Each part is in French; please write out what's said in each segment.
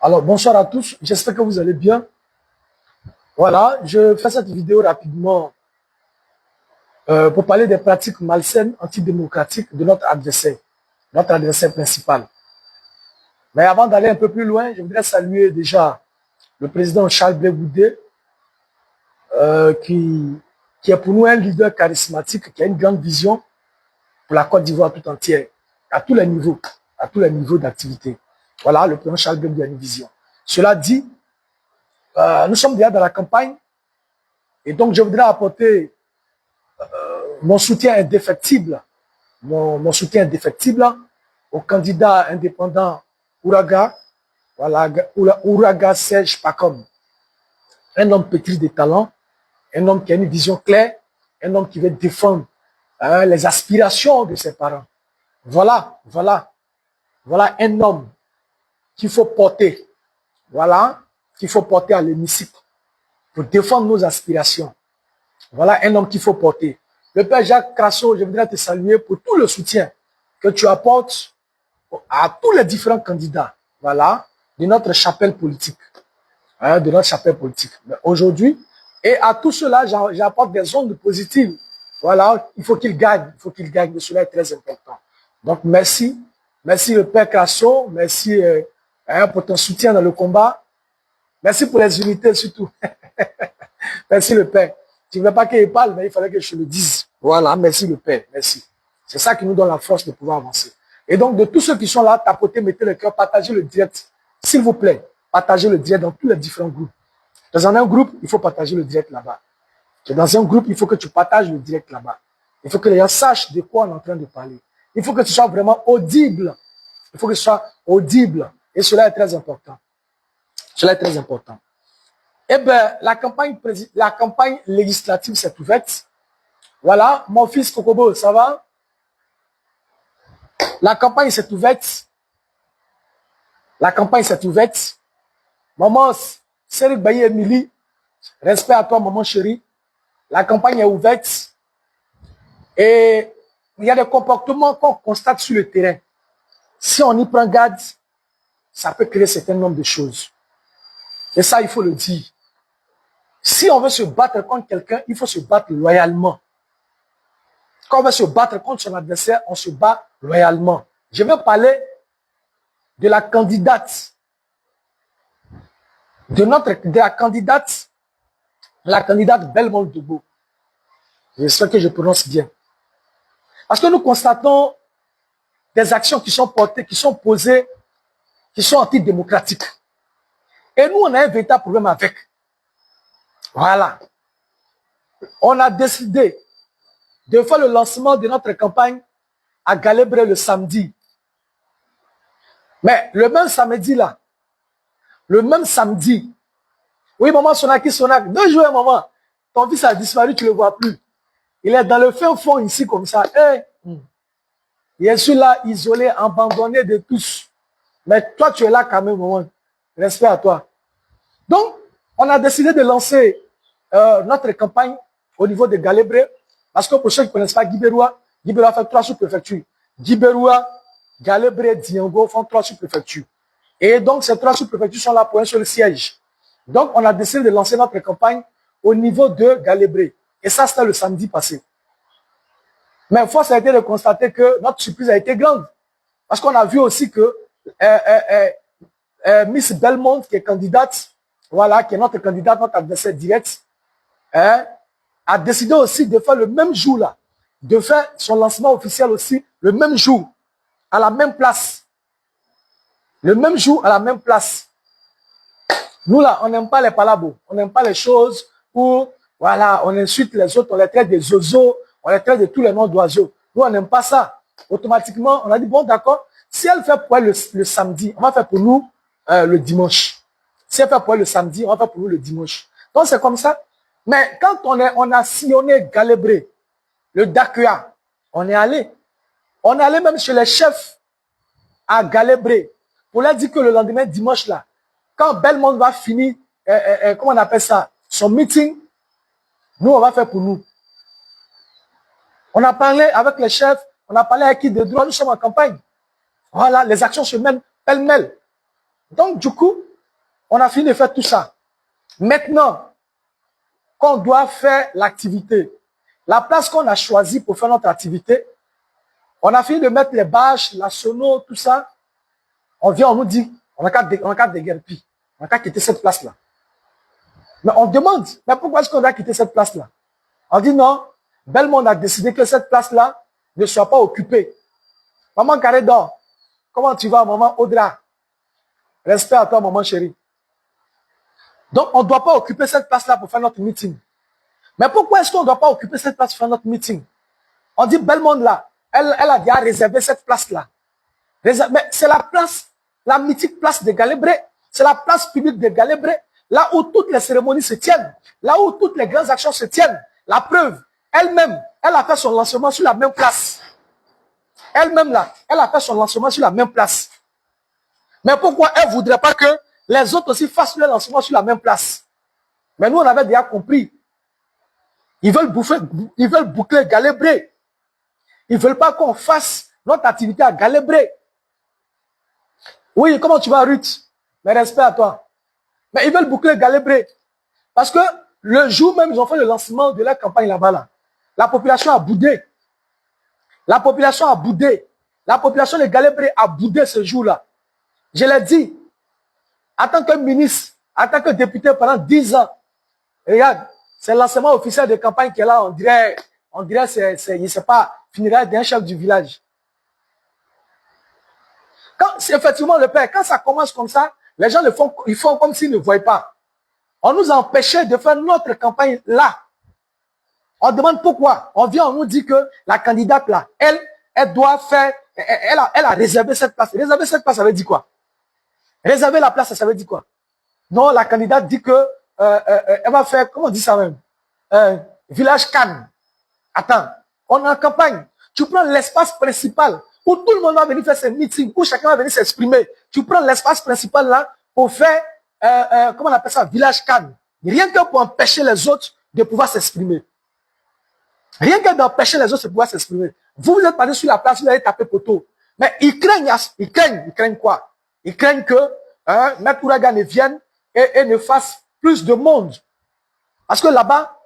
Alors, bonsoir à tous. J'espère que vous allez bien. Voilà, je fais cette vidéo rapidement pour parler des pratiques malsaines, antidémocratiques de notre adversaire principal. Mais avant d'aller un peu plus loin, je voudrais saluer déjà le président Charles Blé Goudé, qui est pour nous un leader charismatique, qui a une grande vision pour la Côte d'Ivoire tout entière, à tous les niveaux d'activité. Voilà, le président Charles Blé Goudé a une vision. Cela dit, nous sommes déjà dans la campagne et donc je voudrais apporter mon soutien indéfectible, mon soutien indéfectible au candidat indépendant Ouraga, voilà, Ouraga Serge Pacom. Un homme pétri de talent, un homme qui a une vision claire, un homme qui veut défendre les aspirations de ses parents. Voilà un homme qu'il faut porter, qu'il faut porter à l'hémicycle pour défendre nos aspirations. Voilà un homme qu'il faut porter. Le père Jacques Crasso, je voudrais te saluer pour tout le soutien que tu apportes à tous les différents candidats, voilà, de notre chapelle politique, Aujourd'hui, et à tout cela, j'apporte des ondes positives. Voilà, il faut qu'il gagne, et cela est très important. Donc, merci le père Crasso, merci pour ton soutien dans le combat. Merci pour les unités surtout. Merci le père. Tu ne veux pas qu'il parle, mais il fallait que je le dise. Voilà, merci le père, merci. C'est ça qui nous donne la force de pouvoir avancer. Et donc, de tous ceux qui sont là, tapotez, mettez le cœur, partagez le direct. S'il vous plaît, partagez le direct dans tous les différents groupes. Dans un groupe, il faut partager le direct là-bas. Dans un groupe, il faut que tu partages le direct là-bas. Il faut que les gens sachent de quoi on est en train de parler. Il faut que tu sois vraiment audible. Il faut que tu sois audible. Et cela est très important. Cela est très important. Eh bien, la campagne législative s'est ouverte. Voilà, mon fils Kokobo, ça va? La campagne s'est ouverte. Maman, Cédric Baye Emily, respect à toi, maman chérie. La campagne est ouverte. Et il y a des comportements qu'on constate sur le terrain. Si on y prend garde, ça peut créer un certain nombre de choses. Et ça, il faut le dire. Si on veut se battre contre quelqu'un, il faut se battre loyalement. Quand on veut se battre contre son adversaire, on se bat loyalement. Je vais parler de la candidate, la candidate Belmont Dogo. J'espère que je prononce bien. Parce que nous constatons des actions qui sont portées, qui sont posées, qui sont antidémocratiques. Et nous, on a un véritable problème avec. Voilà. On a décidé de faire le lancement de notre campagne à Galebré le samedi. Mais le même samedi là, oui maman Sonaki, 2 jours maman, ton fils a disparu, tu ne le vois plus. Il est dans le fin fond ici comme ça. Je suis là isolé, abandonné de tous. Mais toi tu es là quand même maman. Respect à toi. Donc, on a décidé de lancer notre campagne au niveau de Galebré. Parce que pour ceux qui ne connaissent pas Guibéroua fait 3 sous-préfectures. Guibéroua, Galebré, Diongo font 3 sous-préfectures. Et donc, ces 3 sous-préfectures sont là pour un seul siège. Donc, on a décidé de lancer notre campagne au niveau de Galebré. Et ça, c'était le samedi passé. Mais force a été de constater que notre surprise a été grande. Parce qu'on a vu aussi que Miss Belmont, qui est candidate, voilà, qui est notre candidate, notre adversaire direct, a décidé aussi de faire le même jour là, de faire son lancement officiel aussi le même jour, à la même place. Le même jour, à la même place. Nous là, on n'aime pas les palabres, on n'aime pas les choses où, voilà, on insulte les autres, on les traite des oiseaux, on les traite de tous les noms d'oiseaux. Nous, on n'aime pas ça. Automatiquement, on a dit, bon, d'accord, si elle fait pour elle le samedi, on va faire pour nous le dimanche. Si elle fait pour elle le samedi, on va faire pour nous le dimanche. Donc, c'est comme ça. Mais quand on a sillonné Galebré, le Dakua, on est allé même chez les chefs à Galebré pour leur dire que le lendemain, dimanche là, quand Belmont va finir, comment on appelle ça, son meeting, nous, on va faire pour nous. On a parlé avec les chefs, on a parlé avec qui de droit, nous sommes en campagne. Voilà, les actions se mènent pêle-mêle. Donc, du coup, On a fini de faire tout ça. Maintenant, qu'on doit faire l'activité, la place qu'on a choisie pour faire notre activité, on a fini de mettre les bâches, la sono, tout ça. On vient, on nous dit, on n'a qu'à déguerpir. On n'a qu'à quitter cette place-là. Mais on demande, mais pourquoi est-ce qu'on doit quitter cette place-là? On dit non, Bellemonde a décidé que cette place-là ne soit pas occupée. Maman Carédor, comment tu vas, maman Audra? Respect à toi, maman chérie. Donc, on ne doit pas occuper cette place-là pour faire notre meeting. Mais pourquoi est-ce qu'on ne doit pas occuper cette place pour faire notre meeting? On dit Bellemonde là, elle a déjà réservé cette place-là. Mais c'est la place, la mythique place de Galébré. C'est la place publique de Galébré. Là où toutes les cérémonies se tiennent. Là où toutes les grandes actions se tiennent. La preuve, elle-même, elle a fait son lancement sur la même place. Elle-même là, elle a fait son lancement sur la même place. Mais pourquoi elle ne voudrait pas que les autres aussi fassent leur lancement sur la même place? Mais nous, on avait déjà compris. Ils veulent boucler Galébré. Ils ne veulent pas qu'on fasse notre activité à Galébré. Oui, comment tu vas, Ruth? Mais respect à toi. Mais ils veulent boucler Galébré. Parce que le jour même, ils ont fait le lancement de la campagne là-bas. Là. La population a boudé. La population a boudé. La population de Galébré a boudé ce jour-là. Je l'ai dit. En tant que ministre, en tant que député pendant 10 ans, regarde, c'est le lancement officiel de campagne qui est là. On dirait il ne sait pas, finira d'un chef du village. Quand c'est effectivement le père, quand ça commence comme ça, les gens ils font comme s'ils ne voient pas. On nous a empêchés de faire notre campagne là. On demande pourquoi. On vient, on nous dit que la candidate là, elle doit faire, elle a réservé cette place. Réserver cette place, ça veut dire quoi? Réserver la place, ça veut dire quoi? Non, la candidate dit que elle va faire, comment on dit ça même? Village Cannes. Attends, on est en campagne. Tu prends l'espace principal où tout le monde va venir faire ses meetings, où chacun va venir s'exprimer. Tu prends l'espace principal là pour faire, comment on appelle ça, village Cannes. Rien que pour empêcher les autres de pouvoir s'exprimer. Rien que d'empêcher les autres de pouvoir s'exprimer. Vous êtes passé sur la place, vous allez taper poteau. Mais ils craignent quoi? Ils craignent que Maître Ouragan ne vienne et ne fasse plus de monde. Parce que là-bas,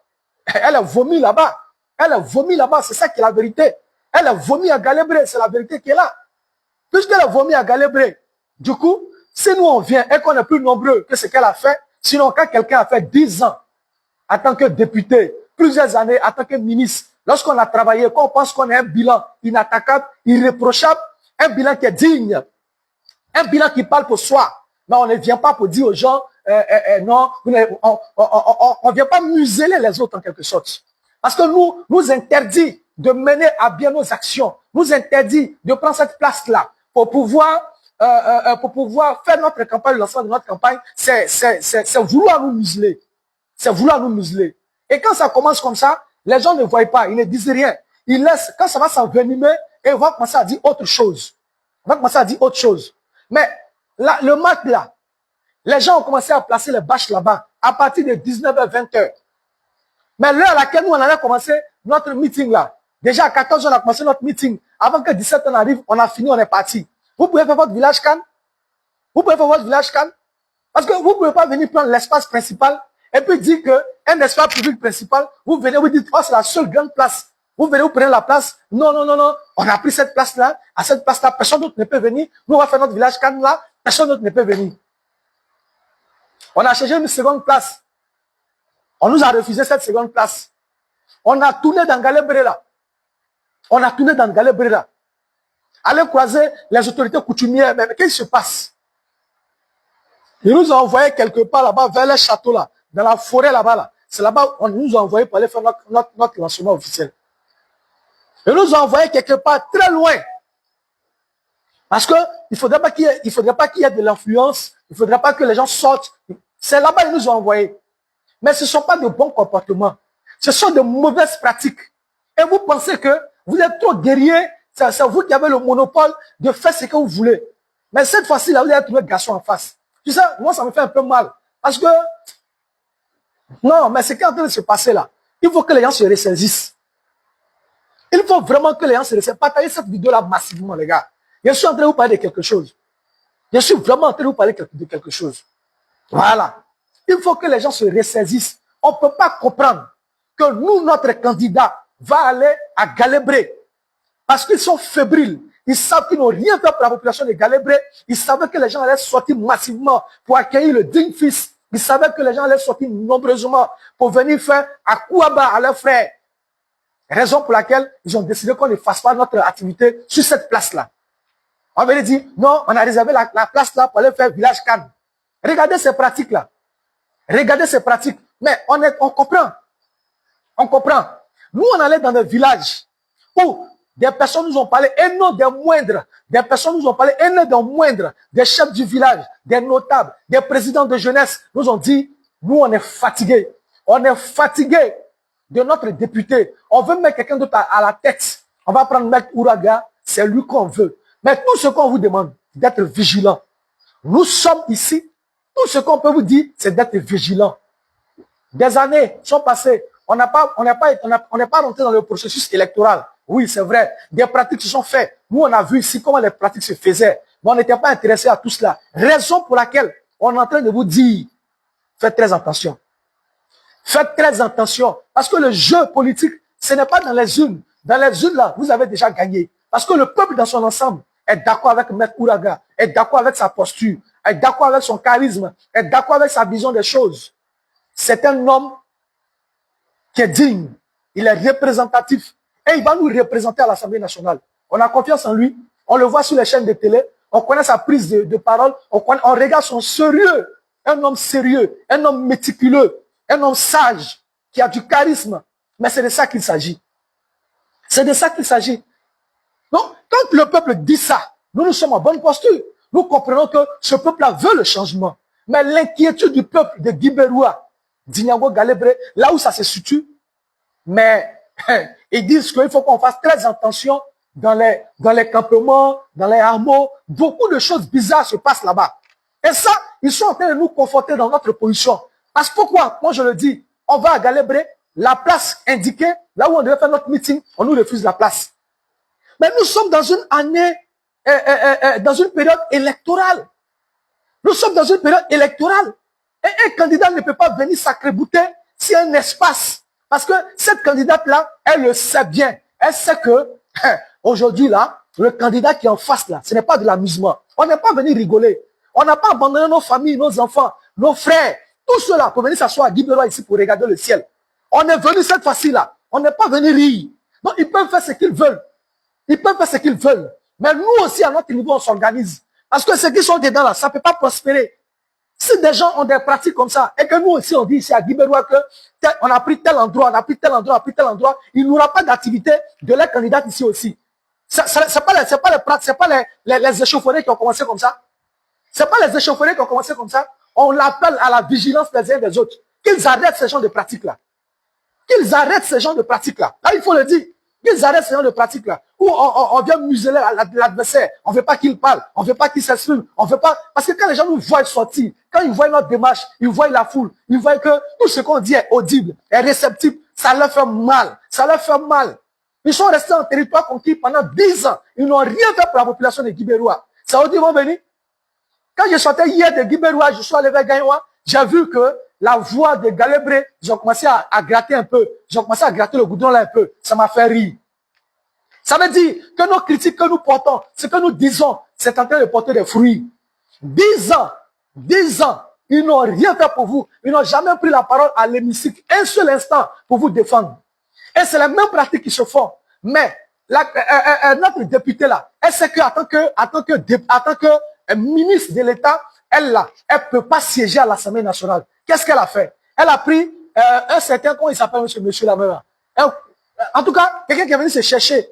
elle a vomi là-bas. Elle a vomi là-bas, c'est ça qui est la vérité. Elle a vomi à Galébré, c'est la vérité qui est là. Puisqu'elle a vomi à Galébré, du coup, si nous on vient et qu'on est plus nombreux que ce qu'elle a fait, sinon quand quelqu'un a fait 10 ans en tant que député, plusieurs années en tant que ministre, lorsqu'on a travaillé, qu'on pense qu'on a un bilan inattaquable, irréprochable, un bilan qui est digne, un bilan qui parle pour soi, mais on ne vient pas pour dire aux gens, non, on ne vient pas museler les autres en quelque sorte. Parce que nous interdit de mener à bien nos actions, nous interdit de prendre cette place-là pour pouvoir faire notre campagne, le lancement de notre campagne, c'est vouloir nous museler. C'est vouloir nous museler. Et quand ça commence comme ça, les gens ne voient pas, ils ne disent rien. Ils laissent, quand ça va s'envenimer, et ils vont commencer à dire autre chose. On va commencer à dire autre chose. Mais là, le match là, les gens ont commencé à placer les bâches là-bas à partir de 19h, 20h. Mais l'heure à laquelle nous, on allait commencer notre meeting là, déjà à 14h, on a commencé notre meeting. Avant que 17h arrive, on a fini, on est parti. Vous pouvez faire votre village Cannes? Vous pouvez faire votre village Cannes? Parce que vous ne pouvez pas venir prendre l'espace principal et puis dire qu'un espace public principal, vous venez, vous dites, oh, c'est la seule grande place. Vous venez, vous prenez la place. Non, non, non, non. On a pris cette place-là. À cette place-là, personne d'autre ne peut venir. Nous, on va faire notre village Cannes là. Personne d'autre ne peut venir. On a cherché une seconde place. On nous a refusé cette seconde place. On a tourné dans Galébré là. On a tourné dans Galébré là. Allez croiser les autorités coutumières. Mais qu'est-ce qui se passe? Ils nous ont envoyé quelque part là-bas, vers le château là, dans la forêt là-bas là. C'est là-bas qu'on nous a envoyé pour aller faire notre lancement officiel. Ils nous ont envoyé quelque part très loin. Parce que il faudrait pas qu'il y ait de l'influence. Il faudrait pas que les gens sortent. C'est là-bas qu'ils nous ont envoyé. Mais ce ne sont pas de bons comportements. Ce sont de mauvaises pratiques. Et vous pensez que vous êtes trop guerrier. C'est vous qui avez le monopole de faire ce que vous voulez. Mais cette fois-ci, là, vous allez trouver garçon en face. Tu sais, moi, ça me fait un peu mal. Parce que, non, mais c'est qui est en train de se passer là. Il faut que les gens se ressaisissent. Il faut vraiment que les gens se ressaisissent. Partagez cette vidéo-là massivement, les gars. Je suis en train de vous parler de quelque chose. Je suis vraiment en train de vous parler de quelque chose. Voilà. Il faut que les gens se ressaisissent. On ne peut pas comprendre que nous, notre candidat, va aller à Galébré parce qu'ils sont fébriles. Ils savent qu'ils n'ont rien fait pour la population de Galébré. Ils savaient que les gens allaient sortir massivement pour accueillir le digne fils. Ils savaient que les gens allaient sortir nombreusement pour venir faire à Kouaba à leurs frères. Raison pour laquelle ils ont décidé qu'on ne fasse pas notre activité sur cette place-là. On va dire, non, on a réservé la place là pour aller faire village Cannes. Regardez ces pratiques-là. Regardez ces pratiques. Mais on comprend. On comprend. Nous, on allait dans des villages où des personnes nous ont parlé, et non des moindres. Des personnes nous ont parlé, et non des moindres. Des chefs du village, des notables, des présidents de jeunesse nous ont dit, nous, on est fatigués. On est fatigués de notre député. On veut mettre quelqu'un d'autre à la tête. On va prendre Maître Ouraga, c'est lui qu'on veut. Mais tout ce qu'on vous demande, d'être vigilant. Nous sommes ici. Tout ce qu'on peut vous dire, c'est d'être vigilant. Des années sont passées. On n'est pas rentré dans le processus électoral. Oui, c'est vrai. Des pratiques se sont faites. Nous, on a vu ici comment les pratiques se faisaient. Mais on n'était pas intéressé à tout cela. Raison pour laquelle on est en train de vous dire, faites très attention. Faites très attention. Parce que le jeu politique, ce n'est pas dans les urnes. Dans les urnes, là, vous avez déjà gagné. Parce que le peuple dans son ensemble est d'accord avec Maître Ouraga, est d'accord avec sa posture, est d'accord avec son charisme, est d'accord avec sa vision des choses. C'est un homme qui est digne. Il est représentatif. Et il va nous représenter à l'Assemblée nationale. On a confiance en lui. On le voit sur les chaînes de télé. On connaît sa prise de parole. On regarde son sérieux. Un homme sérieux. Un homme méticuleux. Un homme sage. Qui a du charisme. Mais c'est de ça qu'il s'agit. C'est de ça qu'il s'agit. Donc, quand le peuple dit ça, nous sommes en bonne posture. Nous comprenons que ce peuple-là veut le changement. Mais l'inquiétude du peuple de Guibéroua, d'Ignango Galébré, là où ça se situe, mais ils disent qu'il faut qu'on fasse très attention dans les campements, dans les hameaux. Beaucoup de choses bizarres se passent là-bas. Et ça, ils sont en train de nous conforter dans notre position. Parce que pourquoi? Moi, je le dis, on va à Galébré, la place indiquée, là où on devait faire notre meeting, on nous refuse la place. Mais nous sommes dans une année, dans une période électorale. Nous sommes dans une période électorale. Et un candidat ne peut pas venir s'accrébuter s'il y a un espace. Parce que cette candidate-là, elle le sait bien. Elle sait que, aujourd'hui, là, le candidat qui est en face, là, ce n'est pas de l'amusement. On n'est pas venu rigoler. On n'a pas abandonné nos familles, nos enfants, nos frères, tout cela pour venir s'asseoir à Guibéroua ici pour regarder le ciel. On est venu cette fois-ci-là. On n'est pas venu rire. Donc, ils peuvent faire ce qu'ils veulent. Ils peuvent faire ce qu'ils veulent. Mais nous aussi, à notre niveau, on s'organise. Parce que ceux qui sont dedans là, ça ne peut pas prospérer. Si des gens ont des pratiques comme ça, et que nous aussi, on dit ici à Guibéroua que on a pris tel endroit, on a pris tel endroit, on a pris tel endroit, il n'y aura pas d'activité de la candidate ici aussi. C'est pas les échauffourées qui ont commencé comme ça. C'est pas les échauffourées qui ont commencé comme ça. On l'appelle à la vigilance des uns des autres. Qu'ils arrêtent ce genre de pratiques-là. Qu'ils arrêtent ce genre de pratiques-là. Là, il faut le dire. Qu'ils arrêtent ce genre de pratiques-là. Où on vient museler l'adversaire. On ne veut pas qu'il parle. On ne veut pas qu'il s'exprime. On veut pas. Parce que quand les gens nous voient sortir, quand ils voient notre démarche, ils voient la foule, ils voient que tout ce qu'on dit est audible, est réceptible, ça leur fait mal. Ça leur fait mal. Ils sont restés en territoire conquis pendant 10 ans. Ils n'ont rien fait pour la population de Guibéroua. Ça veut dire, ils vont venir. Quand je sortais hier de Guibéroua, je suis allé vers Gagnoua, j'ai vu que la voix de Galébré, ils ont commencé à gratter un peu. Ils ont commencé à gratter le goudron là un peu. Ça m'a fait rire. Ça veut dire que nos critiques que nous portons, ce que nous disons, c'est en train de porter des fruits. 10 ans, ils n'ont rien fait pour vous. Ils n'ont jamais pris la parole à l'hémicycle un seul instant pour vous défendre. Et c'est les mêmes pratiques qui se font. Mais notre député là, elle sait qu'en tant que ministre de l'État, elle peut pas siéger à l'Assemblée nationale. Qu'est-ce qu'elle a fait? Elle a pris un certain, comment il s'appelle monsieur Lameur? En tout cas, quelqu'un qui est venu se chercher.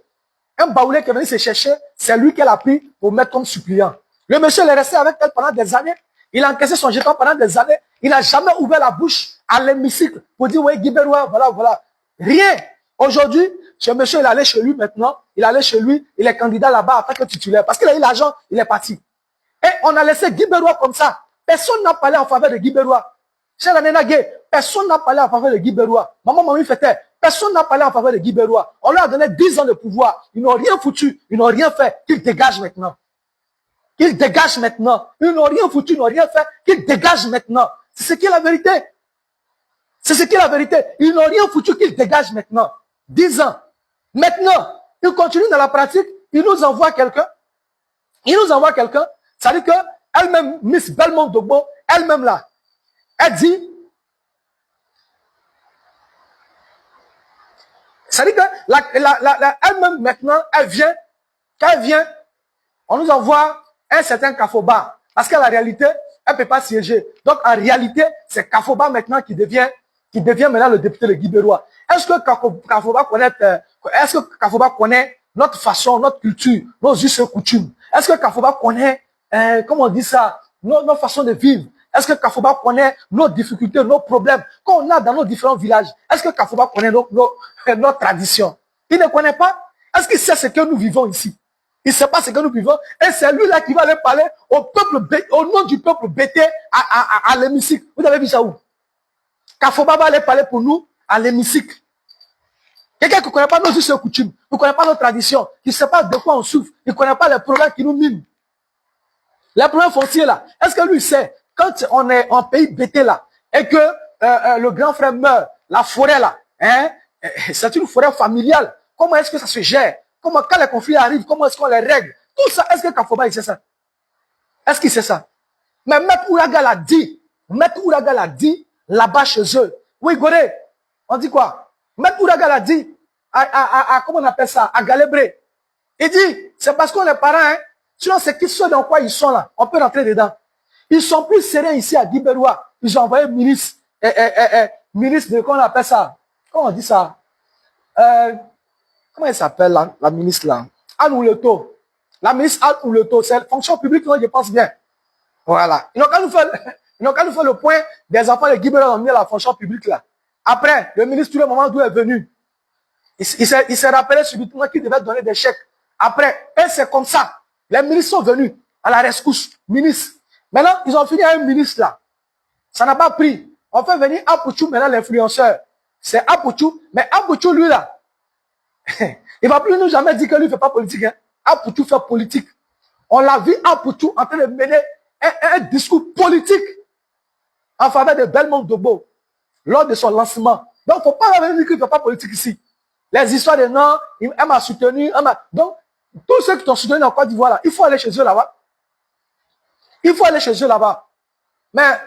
Un baoulé qui est venu se chercher, c'est lui qu'elle a pris pour mettre comme suppliant. Le monsieur est resté avec elle pendant des années. Il a encaissé son jeton pendant des années. Il n'a jamais ouvert la bouche à l'hémicycle pour dire, oui, Guibéroua, voilà. Rien. Aujourd'hui, ce monsieur, il est allé chez lui maintenant. Il est allé chez lui. Il est candidat là-bas en tant que titulaire. Parce qu'il a eu l'argent, il est parti. Et on a laissé Guibéroua comme ça. Personne n'a parlé en faveur de Guibéroua. Chez la Nénagué, personne n'a parlé en faveur de Guibéroua. Maman Fete, personne n'a parlé en faveur de Guibéroua. On leur a donné 10 ans de pouvoir. Ils n'ont rien foutu. Ils n'ont rien fait. Qu'ils dégagent maintenant. qu'ils dégagent maintenant. Ils n'ont rien foutu, ils n'ont rien fait, qu'ils dégagent maintenant. C'est ce qui est la vérité. C'est ce qui est la vérité. Ils n'ont rien foutu, qu'ils dégagent maintenant. 10 ans. Maintenant, ils continuent dans la pratique, ils nous envoient quelqu'un. Ils nous envoient quelqu'un. Ça veut dire qu'elle-même, Miss Belmont Dogbo, elle-même là, elle dit, ça veut dire que elle-même maintenant, elle vient, quand elle vient, on nous envoie un certain Kafoba. Parce qu'à la réalité, elle ne peut pas siéger. Donc, en réalité, c'est Kafoba maintenant qui devient maintenant le député de Guibérois. Est-ce que Kafoba connaît notre façon, notre culture, nos us et coutumes? Est-ce que Kafoba connaît, comment on dit ça, nos façons de vivre? Est-ce que Kafoba connaît nos difficultés, nos problèmes qu'on a dans nos différents villages? Est-ce que Kafoba connaît nos traditions? Il ne connaît pas. Est-ce qu'il sait ce que nous vivons ici? Il ne sait pas ce que nous vivons. Et c'est lui-là qui va aller parler au nom du peuple bêté à l'hémicycle. Vous avez vu ça où? Kafoba va aller parler pour nous à l'hémicycle. Quelqu'un qui ne connaît pas nos us et coutumes, qui ne connaît pas nos traditions, qui ne sait pas de quoi on souffre, qui ne connaît pas les problèmes qui nous minent. Les problèmes fonciers là. Est-ce que lui sait, quand on est en pays bêté là, et que le grand frère meurt, la forêt là, hein, c'est une forêt familiale. Comment est-ce que ça se gère? Comment, quand les conflits arrivent, comment est-ce qu'on les règle? Tout ça, est-ce que Kafoba, il sait ça? Est-ce qu'il sait ça? Mais Maître Ouraga l'a dit, là-bas chez eux. Oui, Goré, on dit quoi? Maître Ouraga l'a dit, comment on appelle ça? À Galébré. Il dit, c'est parce qu'on est parents, hein. Sinon, c'est qui ceux dans quoi ils sont là? On peut rentrer dedans. Ils sont plus sereins ici à Guibérois. Ils ont envoyé ministre de, comment on appelle ça? Comment on dit ça? Comment elle s'appelle la ministre là? Anne Ouleto. La ministre Anne Ouleto, c'est la fonction publique, non, je pense bien. Voilà. Ils n'ont qu'à nous faire le point des enfants de Guibérois ont mis à la fonction publique là. Après, le ministre, tout le moment d'où est venu, il s'est rappelé subitement qu'il devait donner des chèques. Après, et c'est comme ça. Les ministres sont venus à la rescousse. Ministre. Maintenant, ils ont fini à un ministre là. Ça n'a pas pris. On fait venir Apouchou, maintenant l'influenceur. C'est Apouchou. Mais Apouchou, lui là, il va plus nous jamais dire que lui ne fait pas politique. Hein. Apouchou fait politique. On l'a vu Apouchou en train de mener un discours politique en faveur de Belmont Dogbo lors de son lancement. Donc, il ne faut pas dire qu'il ne fait pas politique ici. Les histoires de non, elle m'a soutenu. Donc, tous ceux qui t'ont soutenu en Côte d'Ivoire, là, il faut aller chez eux là-bas. Il faut aller chez eux là-bas. Mais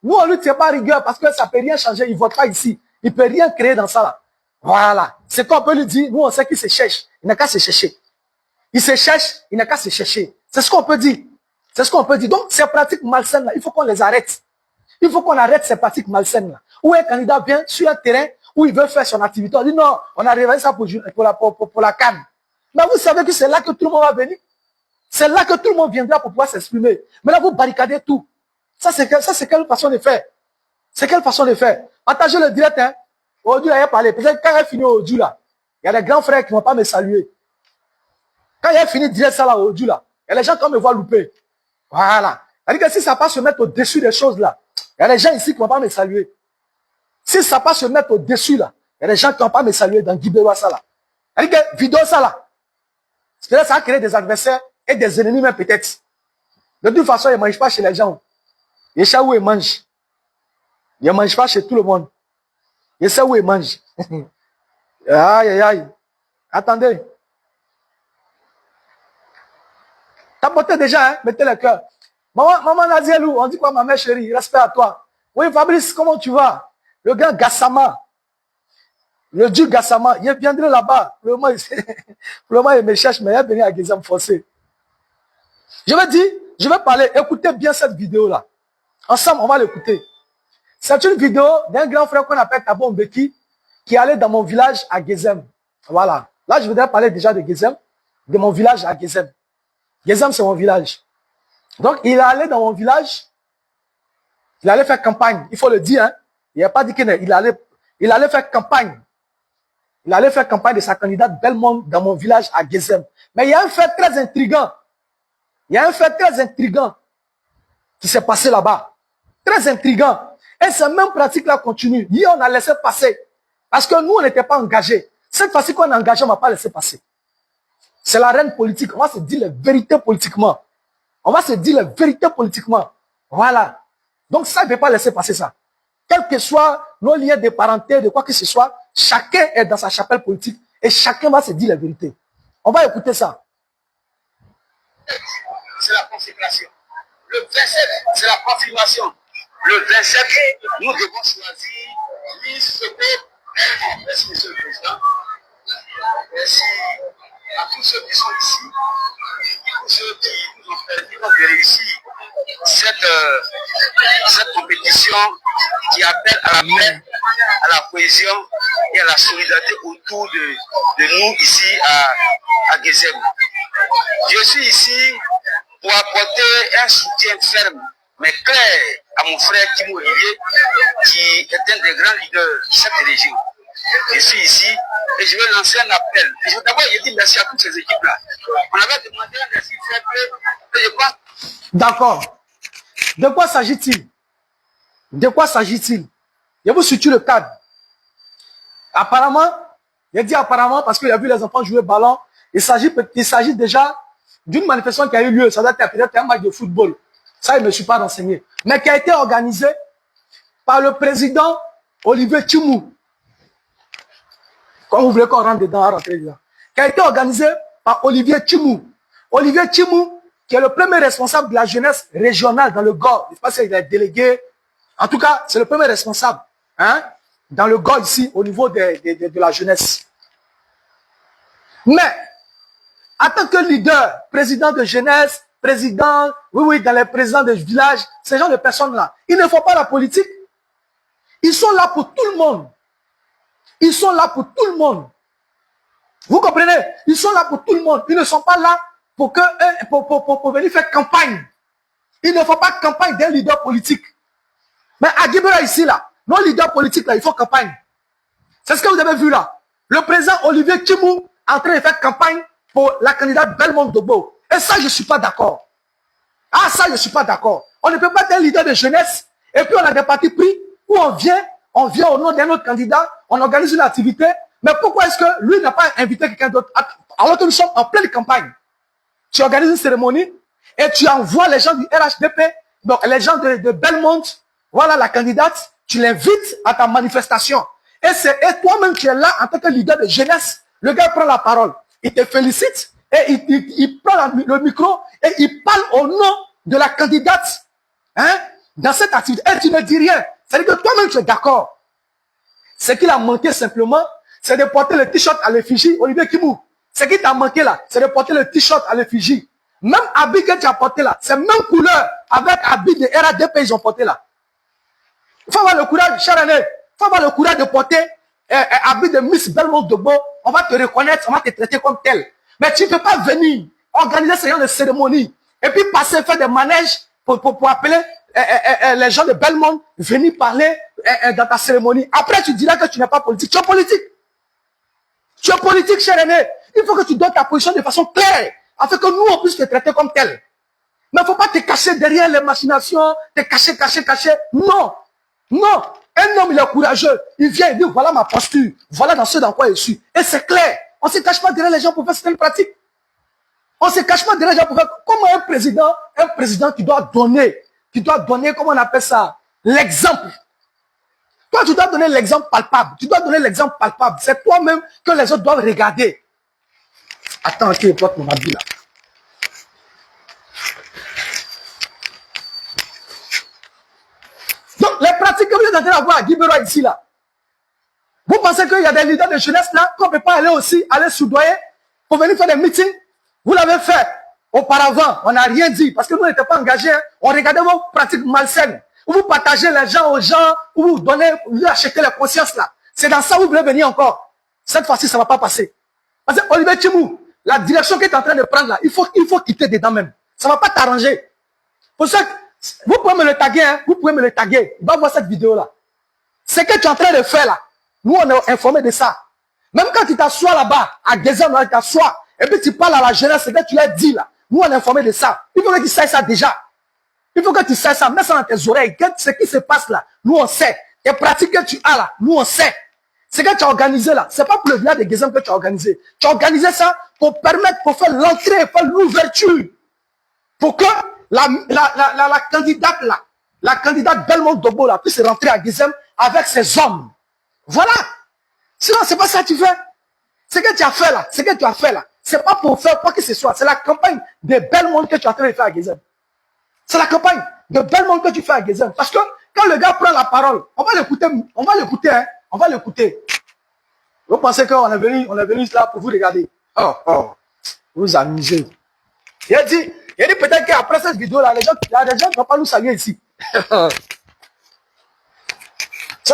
nous, on ne lui tient pas rigueur parce que ça ne peut rien changer. Il ne vote pas ici. Il ne peut rien créer dans ça là. Voilà. C'est qu'on peut lui dire. Nous, on sait qu'il se cherche. Il n'a qu'à se chercher. Il se cherche, il n'a qu'à se chercher. C'est ce qu'on peut dire. C'est ce qu'on peut dire. Donc, ces pratiques malsaines là, il faut qu'on les arrête. Il faut qu'on arrête ces pratiques malsaines là. Où un candidat vient sur un terrain où il veut faire son activité. On dit non, on a réveillé ça pour la canne. Mais vous savez que c'est là que tout le monde va venir. C'est là que tout le monde viendra pour pouvoir s'exprimer. Mais là, vous barricadez tout. Ça, c'est quelle façon de faire? C'est quelle façon de faire? Partagez le direct, hein. Aujourd'hui, il a parlé. Peut-être quand il a fini aujourd'hui, là, il y a des grands frères qui ne vont pas me saluer. Quand il a fini de dire ça, là, aujourd'hui, là, il y a des gens qui vont me voir louper. Voilà. C'est-à-dire que si ça ne va pas se mettre au-dessus des choses, là, il y a des gens ici qui ne vont pas me saluer. Si ça ne va pas se mettre au-dessus, là, il y a des gens qui ne vont pas me saluer dans Guibérois, ça, là. C'est-à-dire que vidéo, ça, là, ça va créer des adversaires et des ennemis, même peut-être. De toute façon, ils ne mangent pas chez les gens. Ils savent où ils mangent. Ils ne mangent pas chez tout le monde. Ils savent où ils mangent. Aïe, aïe, aïe. Attendez. Tapotez déjà, hein? Mettez le cœur. Maman Nazielou, on dit quoi, ma mère chérie? Respect à toi. Oui, Fabrice, comment tu vas? Le gars Gassama. Le dieu Gassama, il viendrait là-bas. Pour le moment, il me cherche, mais il est venu à Guézam forcé. Je vais dire, je vais parler, écoutez bien cette vidéo-là. Ensemble, on va l'écouter. C'est une vidéo d'un grand frère qu'on appelle Thabo Mbeki, qui est allé dans mon village à Guézem. Voilà. Là, je voudrais parler déjà de Guézem, de mon village à Guézem. Guézem, c'est mon village. Donc, il est allé dans mon village, il allait faire campagne. Il faut le dire, hein. Il n'a pas dit qu'il allait faire campagne. Il allait faire campagne de sa candidate Belmont dans mon village à Guézem. Mais il y a un fait très intriguant. Il y a un fait très intriguant qui s'est passé là-bas. Très intriguant. Et cette même pratique-là continue. Hier, on a laissé passer. Parce que nous, on n'était pas engagés. Cette fois-ci qu'on est engagé, on ne va pas laisser passer. C'est la reine politique. On va se dire la vérité politiquement. On va se dire la vérité politiquement. Voilà. Donc ça, ne peut pas laisser passer ça. Quels que soient nos liens de parenté, de quoi que ce soit, chacun est dans sa chapelle politique et chacun va se dire la vérité. On va écouter ça. C'est la consécration. Le 27, c'est la confirmation. Le 27, nous devons choisir liste de... Merci, Monsieur le Président. Merci à tous ceux qui sont ici, tous ceux qui nous ont permis de réussir cette compétition qui appelle à la paix, à la cohésion et à la solidarité autour de nous ici à Guézem. Je suis ici pour apporter un soutien ferme mais clair à mon frère Kim Olivier, qui est un des grands leaders de cette région. Je suis ici et je vais lancer un appel. D'abord, je dis merci à toutes ces équipes-là. On avait demandé un merci très je pense. D'accord. De quoi s'agit-il? De quoi s'agit-il? Je vous situe le cadre. Apparemment, je dis apparemment parce qu'il a vu les enfants jouer ballon. Il s'agit déjà d'une manifestation qui a eu lieu. Ça doit être peut-être un match de football. Ça, je ne me suis pas renseigné. Mais qui a été organisé par le président Olivier Tchimou. Quand vous voulez qu'on rentre dedans, rentrer dedans. Qui a été organisé par Olivier Tchimou. Olivier Tchimou, qui est le premier responsable de la jeunesse régionale dans le GOR. Je ne sais pas s'il est délégué. En tout cas, c'est le premier responsable dans le GOR ici, au niveau de la jeunesse. Mais, en tant que leader, président de jeunesse, président, dans les présidents de village, ces gens de personnes-là, ils ne font pas la politique. Ils sont là pour tout le monde. Ils sont là pour tout le monde. Vous comprenez? Ils sont là pour tout le monde. Ils ne sont pas là pour venir faire campagne. Ils ne font pas campagne d'un leader politique. Mais à Guibera ici, là, nos leaders politiques, là, ils font campagne. C'est ce que vous avez vu là. Le président Olivier Tchimou est en train de faire campagne pour la candidate Belmont Dogbo. Et ça, je ne suis pas d'accord. Ah, ça, je ne suis pas d'accord. On ne peut pas être un leader de jeunesse et puis on a des partis pris où on vient au nom d'un autre candidat, on organise une activité. Mais pourquoi est-ce que lui n'a pas invité quelqu'un d'autre alors que nous sommes en pleine campagne? Tu organises une cérémonie et tu envoies les gens du RHDP, donc les gens de Belmont, voilà la candidate, tu l'invites à ta manifestation. Et toi-même qui es là en tant que leader de jeunesse, le gars prend la parole, il te félicite et il prend le micro et il parle au nom de la candidate dans cette activité. Et tu ne dis rien. C'est-à-dire que toi-même tu es d'accord. Ce qu'il a manqué simplement, c'est de porter le t-shirt à l'effigie, Olivier Kimou. Ce qui t'a manqué là, c'est de porter le t-shirt à l'effigie. Même habit que tu as porté là, c'est même couleur avec habit de RADP ils ont porté là. Il faut avoir le courage, cher année, il faut avoir le courage de porter habit de Miss Belmont Dogbo. On va te reconnaître, on va te traiter comme tel. Mais tu ne peux pas venir organiser ce genre de cérémonie et puis passer, faire des manèges pour appeler les gens de Belmont, venir parler dans ta cérémonie. Après, tu diras que tu n'es pas politique. Tu es politique. Tu es politique, cher aîné. Il faut que tu donnes ta position de façon claire, afin que nous, on puisse te traiter comme tel. Mais il ne faut pas te cacher derrière les machinations, te cacher. Non. Non. Un homme, il est courageux. Il vient, il dit, voilà ma posture. Voilà dans ce dans quoi je suis. Et c'est clair. On ne se cache pas derrière les gens pour faire certaines pratiques. On ne se cache pas derrière les gens pour faire... Comment un président qui doit donner, comment on appelle ça, l'exemple. Toi, tu dois donner l'exemple palpable. C'est toi-même que les autres doivent regarder. Attends, qui porte mon habit là. Donc, les pratiques que vous êtes en train d'avoir à Guibera ici là, vous pensez qu'il y a des leaders de jeunesse là, qu'on ne peut pas aller soudoyer pour venir faire des meetings? Vous l'avez fait auparavant, on n'a rien dit, parce que nous n'étions pas engagés, on regardait vos pratiques malsaines, où vous partagez les gens aux gens, où vous achetez la conscience là. C'est dans ça où vous voulez venir encore. Cette fois-ci, ça ne va pas passer. Parce que Olivier Tchimou, la direction qu'il est en train de prendre là, il faut quitter dedans même. Ça ne va pas t'arranger. Pour ça, vous pouvez me le taguer, il va voir cette vidéo là. Ce que tu es en train de faire là, nous on est informés de ça. Même quand tu t'assois là-bas, à Guézem, tu t'assois, et puis tu parles à la jeunesse, ce que tu l'as dit là, nous on est informés de ça. Il faut que tu sais ça déjà. Il faut que tu sais ça, mets ça dans tes oreilles. Ce qui se passe là, nous on sait. Les pratiques que tu as là, nous on sait. Ce que tu as organisé là, c'est pas pour le village de Guézem que tu as organisé. Tu as organisé ça pour permettre, pour faire l'entrée, pour l'ouverture. Pour que la candidate là, la candidate Belmont Dogbo là, puisse rentrer à Gezem avec ses hommes. Voilà. Sinon, c'est pas ça que tu fais. Ce que tu as fait là, c'est pas pour faire quoi que ce soit. C'est la campagne de Belmont que tu es en train de faire à Gezem. C'est la campagne de Belmont que tu fais à Gezem. Parce que quand le gars prend la parole, on va l'écouter, hein, on va l'écouter. Vous pensez qu'on est venu là pour vous regarder. Oh, vous amusez. Il a dit peut-être qu'après cette vidéo là, les gens ne vont pas nous saluer ici. Ça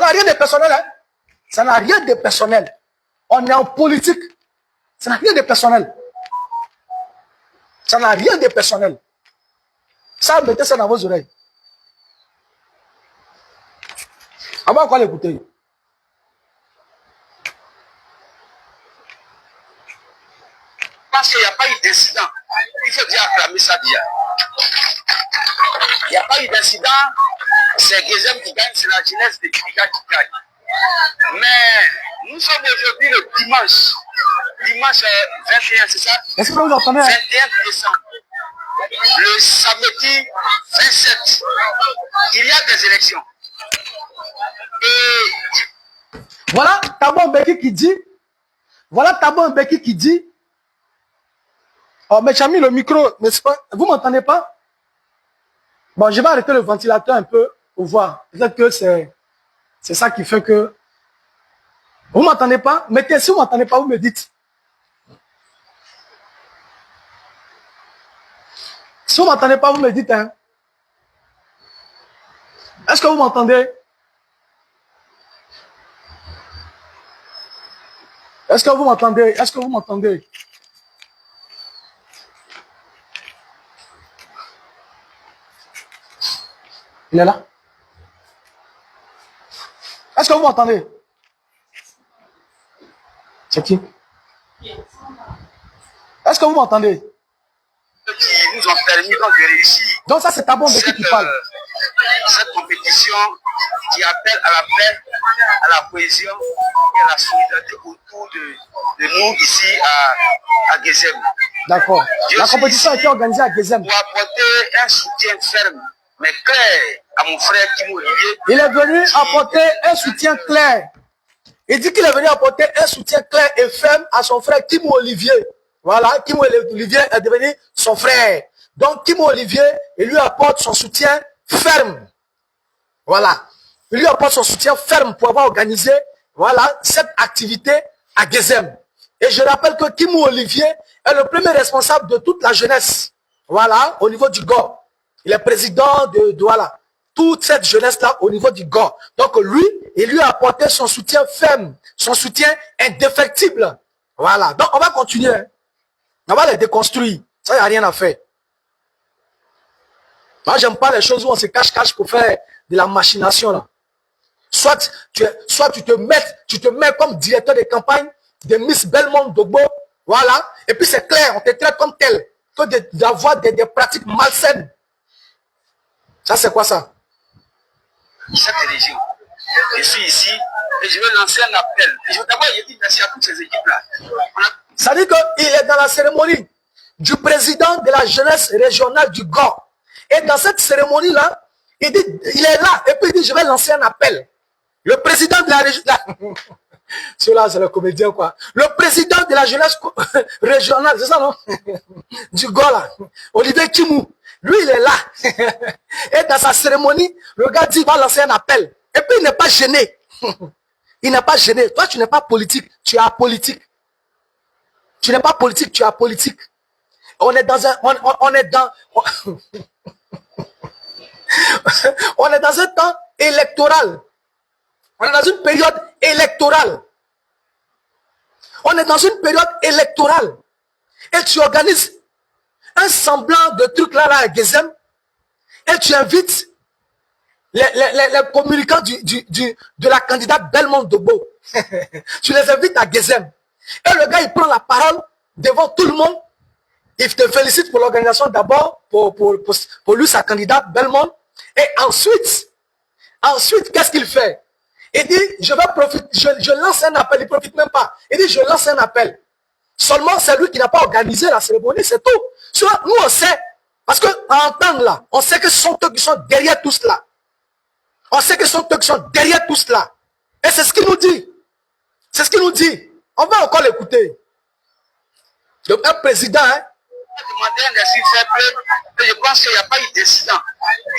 n'a rien de personnel, hein. Ça n'a rien de personnel. On est en politique. Ça n'a rien de personnel. Ça n'a rien de personnel. Ça, mettez ça dans vos oreilles. On va encore l'écouter. Parce qu'il n'y a pas eu d'incident. Il faut dire acclamer ça déjà. Il n'y a pas eu d'incident. C'est Gezem qui gagne, c'est la jeunesse de Kibika qui gagne. Mais nous sommes aujourd'hui le dimanche. Dimanche 21, c'est ça? Est-ce que vous entendez? 21 décembre. Le samedi 27, il y a des élections. Et voilà Thabo Mbeki qui dit. Voilà Thabo Mbeki qui dit. Oh, mais j'ai mis le micro, n'est-ce pas? Vous m'entendez pas? Bon, je vais arrêter le ventilateur un peu pour voir. Peut-être que c'est ça qui fait que... Vous m'entendez pas? Mettez, si vous m'entendez pas, vous me dites. Si vous m'entendez pas, vous me dites, hein. Est-ce que vous m'entendez? Est-ce que vous m'entendez? Est-ce que vous m'entendez? Il est là? Est-ce que vous m'entendez? C'est qui? Est-ce que vous m'entendez? qui nous ont permis donc de réussir. Donc ça, c'est Thabo Mbeki qui parle. Cette compétition qui appelle à la paix, à la cohésion et à la solidarité autour de nous ici à Gezem. D'accord. La compétition a été organisée à Gezem. Pour apporter un soutien ferme, mais clair, à mon frère Kim Olivier. Il est venu apporter un soutien clair. Il dit qu'il est venu apporter un soutien clair et ferme à son frère Kim Olivier. Voilà, Kim Olivier est devenu son frère. Donc Kim Olivier, il lui apporte son soutien ferme. Voilà. Il lui apporte son soutien ferme pour avoir organisé, voilà, cette activité à Gezem. Et je rappelle que Kim Olivier est le premier responsable de toute la jeunesse. Voilà, au niveau du GO. Il est président de voilà, toute cette jeunesse-là au niveau du GO. Donc lui, il lui a apporté son soutien ferme, son soutien indéfectible. Voilà. Donc on va continuer. On va les déconstruire. Ça, il n'y a rien à faire. Moi, j'aime pas les choses où on se cache pour faire de la machination, là. Soit tu te mets comme directeur de campagne de Miss Belmont Dogbo, voilà, et puis c'est clair, on te traite comme tel, que d'avoir des pratiques malsaines. Ça, c'est quoi ça? Cette région. Je suis ici et je vais lancer un appel. D'abord, je dis merci à toutes ces équipes-là. Ça dit qu'il est dans la cérémonie du président de la jeunesse régionale du GO. Et dans cette cérémonie-là, il dit, il est là, et puis il dit, je vais lancer un appel. Le président de la région... Celui-là, c'est le comédien, quoi. Le président de la jeunesse régionale, c'est ça, non? Du GO, là. Olivier Kimou. Lui, il est là. Et dans sa cérémonie, le gars dit, il va lancer un appel. Et puis, il n'est pas gêné. Il n'est pas gêné. Toi, tu n'es pas politique, tu es apolitique. Tu n'es pas politique, tu es apolitique. On est dans un... On est dans... On est dans un temps électoral. On est dans une période électorale. On est dans une période électorale. Et tu organises un semblant de truc là à Gezem. Et tu invites les communicants de la candidate Belmont Dogbo. Tu les invites à Gezem. Et le gars, il prend la parole devant tout le monde. Il te félicite pour l'organisation d'abord, pour lui, sa candidate Belmont. Et ensuite, qu'est-ce qu'il fait? Il dit, je vais profiter, je lance un appel, il ne profite même pas. Il dit, je lance un appel. Seulement, c'est lui qui n'a pas organisé la cérémonie, c'est tout. Nous, on sait, Parce que en temps là, on sait que ce sont eux qui sont derrière tout cela. On sait que ce sont eux qui sont derrière tout cela. Et c'est ce qu'il nous dit. C'est ce qu'il nous dit. On va encore l'écouter. Un président, hein. Demander un exil faible, mais je pense qu'il n'y a pas eu d'incident.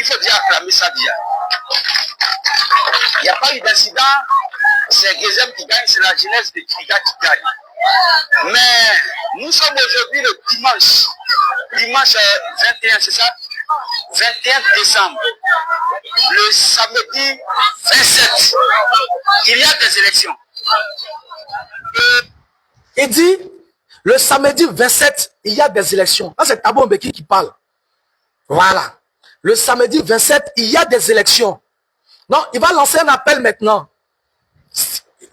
Il faut dire acclamer ça déjà. Il n'y a pas eu d'incident. C'est Gezem qui gagne, c'est la jeunesse de Kiriga qui gagne. Mais nous sommes aujourd'hui le dimanche 21, c'est ça? 21 décembre. Le samedi 27, il y a des élections. Il dit, le samedi 27, il y a des élections. Là, c'est Thabo Mbeki qui parle. Voilà. Le samedi 27, il y a des élections. Non, il va lancer un appel maintenant.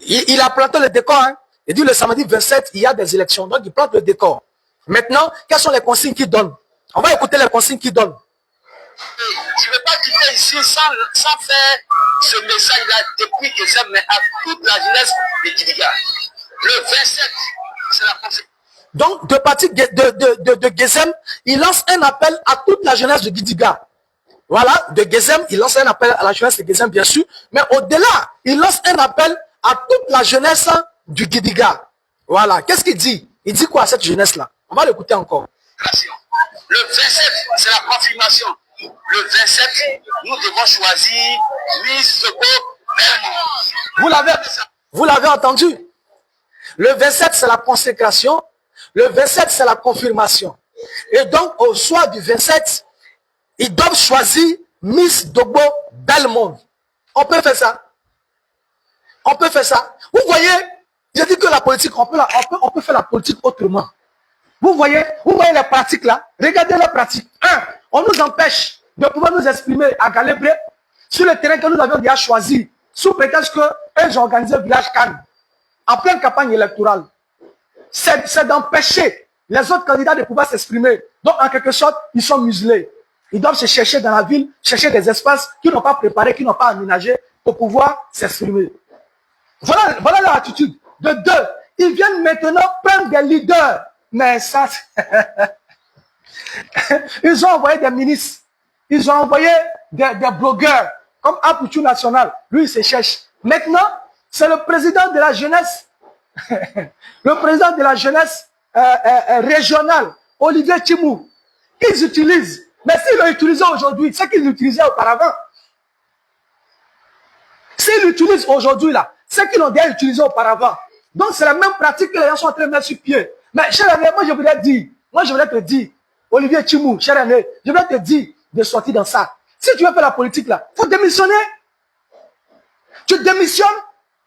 Il a planté le décor. Hein. Il dit, le samedi 27, il y a des élections. Donc, il plante le décor. Maintenant, quelles sont les consignes qu'il donne? On va écouter les consignes qu'il donne. Je ne vais pas quitter ici sans faire ce message-là depuis que j'aime, mais à toute la jeunesse de Kiriga. Le 27, c'est la conséquence. Donc, de partie de Gezem, il lance un appel à toute la jeunesse de Gidiga. Voilà, de Gezem, il lance un appel à la jeunesse de Gezem, bien sûr. Mais au-delà, il lance un appel à toute la jeunesse du Gidiga. Voilà, qu'est-ce qu'il dit? Il dit quoi à cette jeunesse-là? On va l'écouter encore. Le 27, c'est la confirmation. Le 27, nous devons choisir Miss Soko Belmont. Vous l'avez entendu? Le 27, c'est la consécration. Le 27, c'est la confirmation. Et donc, au soir du 27, ils doivent choisir Miss Dogbo Belmont. On peut faire ça. On peut faire ça. Vous voyez, j'ai dit que la politique, on peut faire la politique autrement. Vous voyez les pratiques là. Regardez les pratiques. On nous empêche de pouvoir nous exprimer à Galébré sur le terrain que nous avions déjà choisi, sous prétexte que j'ai organisé le village Cannes en pleine campagne électorale. C'est d'empêcher les autres candidats de pouvoir s'exprimer. Donc, en quelque sorte, ils sont muselés. Ils doivent se chercher dans la ville, chercher des espaces qu'ils n'ont pas préparés, qu'ils n'ont pas aménagés pour pouvoir s'exprimer. Voilà leur attitude. De deux, ils viennent maintenant prendre des leaders. Mais ça, ils ont envoyé des ministres. Ils ont envoyé des blogueurs, comme Apoutou National. Lui, il se cherche. Maintenant, c'est le président de la jeunesse, le président de la jeunesse régionale, Olivier Tchimou, qu'ils utilisent. Mais s'ils l'ont utilisé aujourd'hui, c'est qu'ils l'utilisaient auparavant. S'ils l'utilisent aujourd'hui, là, c'est qu'ils l'ont déjà utilisé auparavant. Donc, c'est la même pratique que les gens sont en train de mettre sur pied. Mais, cher ami, moi, je voulais te dire, Olivier Tchimou, cher ami, je voulais te dire de sortir dans ça. Si tu veux faire la politique, là, il faut démissionner. Tu démissionnes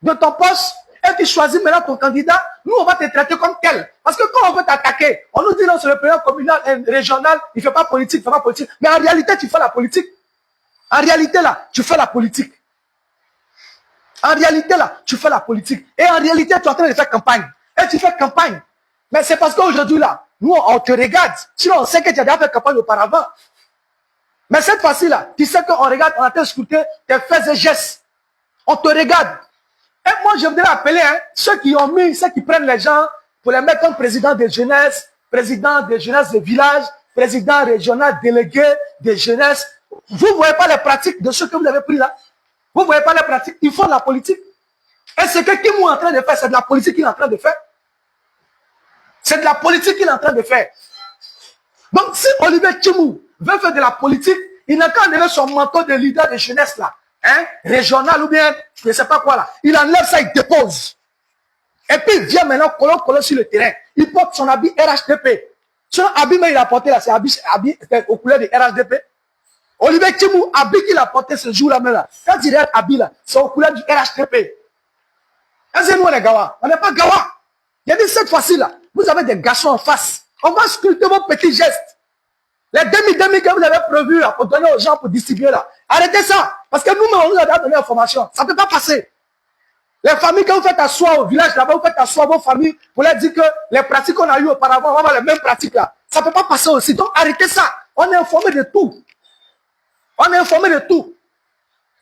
de ton poste et tu choisis maintenant ton candidat. Nous, on va te traiter comme tel. Parce que quand on veut t'attaquer, on nous dit non, c'est le président communal et régional, il ne fait pas politique, il ne fait pas politique. Mais en réalité, tu fais la politique. En réalité, là, tu fais la politique. En réalité, là, tu fais la politique. Et en réalité, tu es en train de faire campagne. Et tu fais campagne. Mais c'est parce qu'aujourd'hui, là, nous, on te regarde. Sinon, on sait que tu as déjà fait campagne auparavant. Mais cette fois-ci, là, tu sais qu'on regarde, on a été scruté tes faits et gestes. On te regarde. Et moi, je voudrais appeler ceux qui prennent les gens pour les mettre comme président de jeunesse de village, président régional délégué de jeunesse. Vous ne voyez pas les pratiques de ceux que vous avez pris là? Vous ne voyez pas les pratiques? Ils font de la politique. Et ce que Kimou est en train de faire, c'est de la politique qu'il est en train de faire. C'est de la politique qu'il est en train de faire. Donc, si Olivier Kimou veut faire de la politique, il n'a qu'à enlever son manteau de leader de jeunesse là. Régional ou bien, je ne sais pas quoi là. Il enlève ça, il dépose. Et puis, il vient maintenant coller sur le terrain. Il porte son habit RHDP. Son habit, mais il a porté là, c'est habit aux couleurs de RHDP. Olivier Tchimou, habit qu'il a porté ce jour-là, même là. Quand il est habillé là, c'est aux couleurs du RHDP. Est-ce que nous, on est Gawa? On n'est pas Gawa. Il a dit cette fois-ci là, vous avez des garçons en face. On va scruter vos petits gestes. Les demi-demi que vous avez prévus là, pour donner aux gens pour distribuer là. Arrêtez ça. Parce que nous-mêmes, on nous a donné l'information. Ça ne peut pas passer. Les familles que vous faites asseoir au village là-bas, vous faites asseoir vos familles pour leur dire que les pratiques qu'on a eues auparavant, on va avoir les mêmes pratiques là. Ça ne peut pas passer aussi. Donc arrêtez ça. On est informé de tout. On est informé de tout.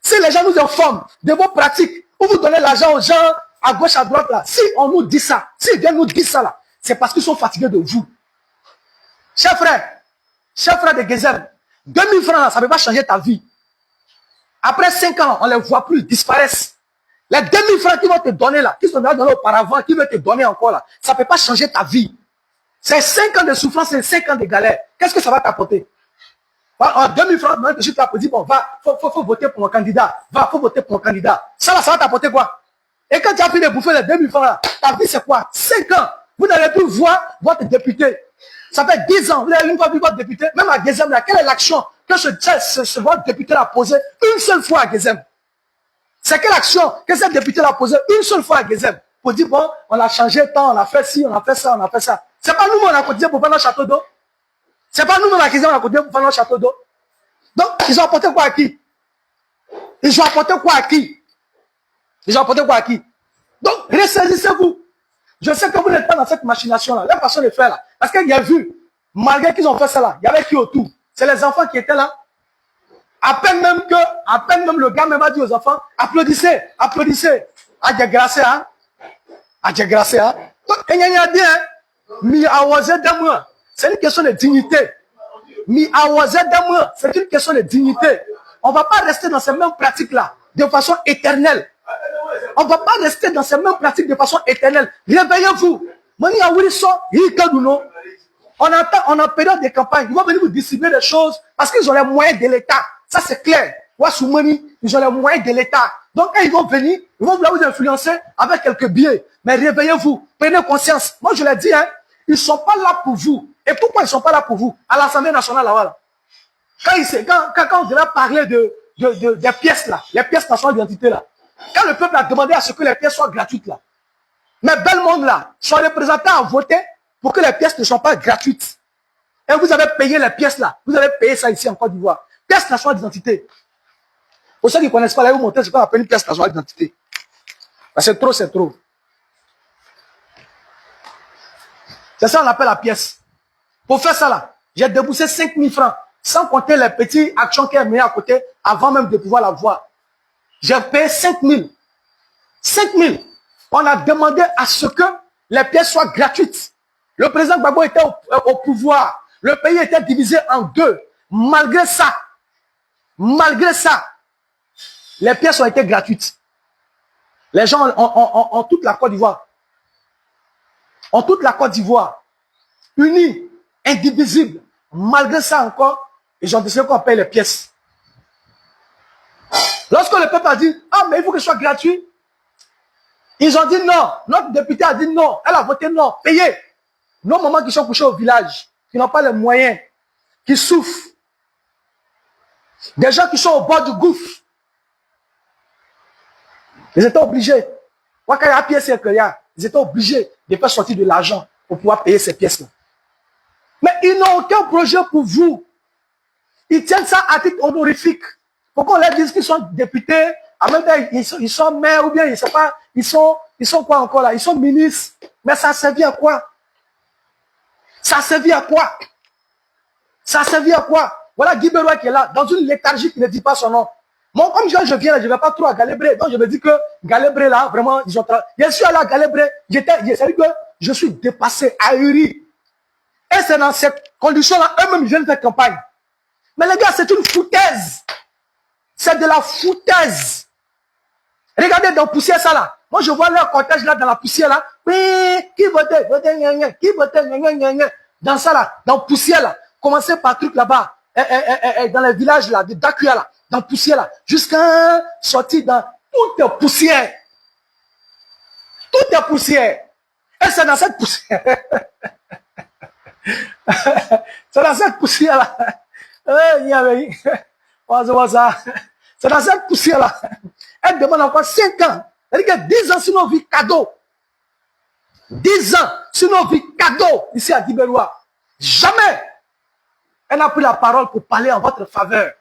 Si les gens nous informent de vos pratiques, ou vous donnez l'argent aux gens à gauche, à droite là, si on nous dit ça, s'ils viennent nous dire ça là, c'est parce qu'ils sont fatigués de vous. Chers frères, chers frères de Gezem, 2000 francs, là, ça ne peut pas changer ta vie. Après 5 ans, on ne les voit plus, ils disparaissent. Les 2000 francs qu'ils vont te donner là, qui sont déjà donnés auparavant, qui veulent te donner encore là, ça ne peut pas changer ta vie. C'est 5 ans de souffrance, c'est 5 ans de galère. Qu'est-ce que ça va t'apporter? En 2000 francs, maintenant, je t'ai dit, bon, va, faut voter pour mon candidat. Va, faut voter pour mon candidat. Ça là, ça va t'apporter quoi? Et quand tu as fini de bouffer les 2000 francs là, ta vie c'est quoi? 5 ans. Vous n'allez plus voir votre député. Ça fait 10 ans, vous n'avez une fois vu votre député, même à Gezem là, quelle est l'action que votre député a posée une seule fois à Gezem? C'est quelle action que ce député a posée une seule fois à Gezem? Pour dire, bon, on a changé de temps, on a fait ci, on a fait ça, on a fait ça. C'est pas nous, on a cotisé pour faire notre château d'eau. C'est pas nous, on a cotisé pour faire notre château d'eau. Donc, ils ont apporté quoi à qui? Ils ont apporté quoi à qui? Ils ont apporté quoi à qui? Donc, ressaisissez-vous. Je sais que vous n'êtes pas dans cette machination-là. La façon de faire là. Parce qu'il y a vu, malgré qu'ils ont fait ça là, il y avait qui autour? C'est les enfants qui étaient là. À peine même le gars m'a dit aux enfants, applaudissez, applaudissez. À dégracer, hein? À dégracer, hein? Donc, il y a dit, hein? Mi awazé d'amour. C'est une question de dignité. Mi awazé d'amour. C'est une question de dignité. On ne va pas rester dans ces mêmes pratiques-là de façon éternelle. On ne va pas rester dans ces mêmes pratiques de façon éternelle. Réveillez-vous. On est en période de campagne. Ils vont venir vous distribuer des choses parce qu'ils ont les moyens de l'État. Ça, c'est clair. Ils ont les moyens de l'État. Donc, quand ils vont venir, ils vont vouloir vous influencer avec quelques billets. Mais réveillez-vous. Prenez conscience. Moi, je l'ai dit, hein, ils ne sont pas là pour vous. Et pourquoi ils ne sont pas là pour vous? À l'Assemblée nationale, là-bas. Quand on devait parler des pièces, là, les pièces nationales d'identité, là, quand le peuple a demandé à ce que les pièces soient gratuites, là, mais bel monde, là, sont représentés à voter pour que les pièces ne soient pas gratuites. Et vous avez payé les pièces, là. Vous avez payé ça ici en Côte d'Ivoire. Pièce nationale d'identité. Pour ceux qui ne connaissent pas, là, vous montez ce qu'on appelle une pièce nationale d'identité. C'est trop, c'est trop. C'est ça qu'on appelle la pièce. Pour faire ça, là, j'ai déboursé 5000 francs, sans compter les petits actions qui est mis à côté, avant même de pouvoir la voir. J'ai payé 5000. 5000. On a demandé à ce que les pièces soient gratuites. Le président Gbagbo était au pouvoir. Le pays était divisé en deux. Malgré ça, les pièces ont été gratuites. Les gens ont toute la Côte d'Ivoire. En toute la Côte d'Ivoire, unis, indivisibles. Malgré ça encore, ils ont décidé qu'on paye les pièces. Lorsque le peuple a dit, ah, mais il faut que ce soit gratuit, ils ont dit non. Notre député a dit non. Elle a voté non. Payez. Nos mamans qui sont couchés au village, qui n'ont pas les moyens, qui souffrent. Des gens qui sont au bord du gouffre. Ils étaient obligés. Ils étaient obligés de faire sortir de l'argent pour pouvoir payer ces pièces-là. Mais ils n'ont aucun projet pour vous. Ils tiennent ça à titre honorifique. Pourquoi on leur dit qu'ils sont députés, en même temps ils sont maires ou bien ils sont pas, ils sont quoi encore là? Ils sont ministres. Mais ça servi à quoi? Ça servi à quoi? Ça servi à quoi? Voilà Guy Beroy qui est là, dans une léthargie qui ne dit pas son nom. Moi, comme je viens là, je ne vais pas trop à Galébré. Donc je me dis que Galébré là, vraiment, ils ont travaillé. Je suis allé à Galébré, c'est-à-dire que je suis dépassé, ahuri. Et c'est dans cette condition-là, eux-mêmes, ils viennent faire campagne. Mais les gars, c'est une foutaise. C'est de la foutaise. Regardez dans la poussière ça là. Moi, je vois leur cortège là dans la poussière là. Oui, qui votait, qui votait, dans ça là, dans la poussière là. Commencez par truc là-bas, dans les villages là, de Dakuya là, dans la poussière là, jusqu'à sortir dans toute poussière. Toute poussière. Et c'est dans cette poussière. C'est dans cette poussière là. C'est dans cette poussière là. Elle demande encore 5 ans. Elle dit que 10 ans sur nos vies cadeaux. 10 ans sur nos vies cadeaux ici à Guiberois. Jamais elle n'a pris la parole pour parler en votre faveur.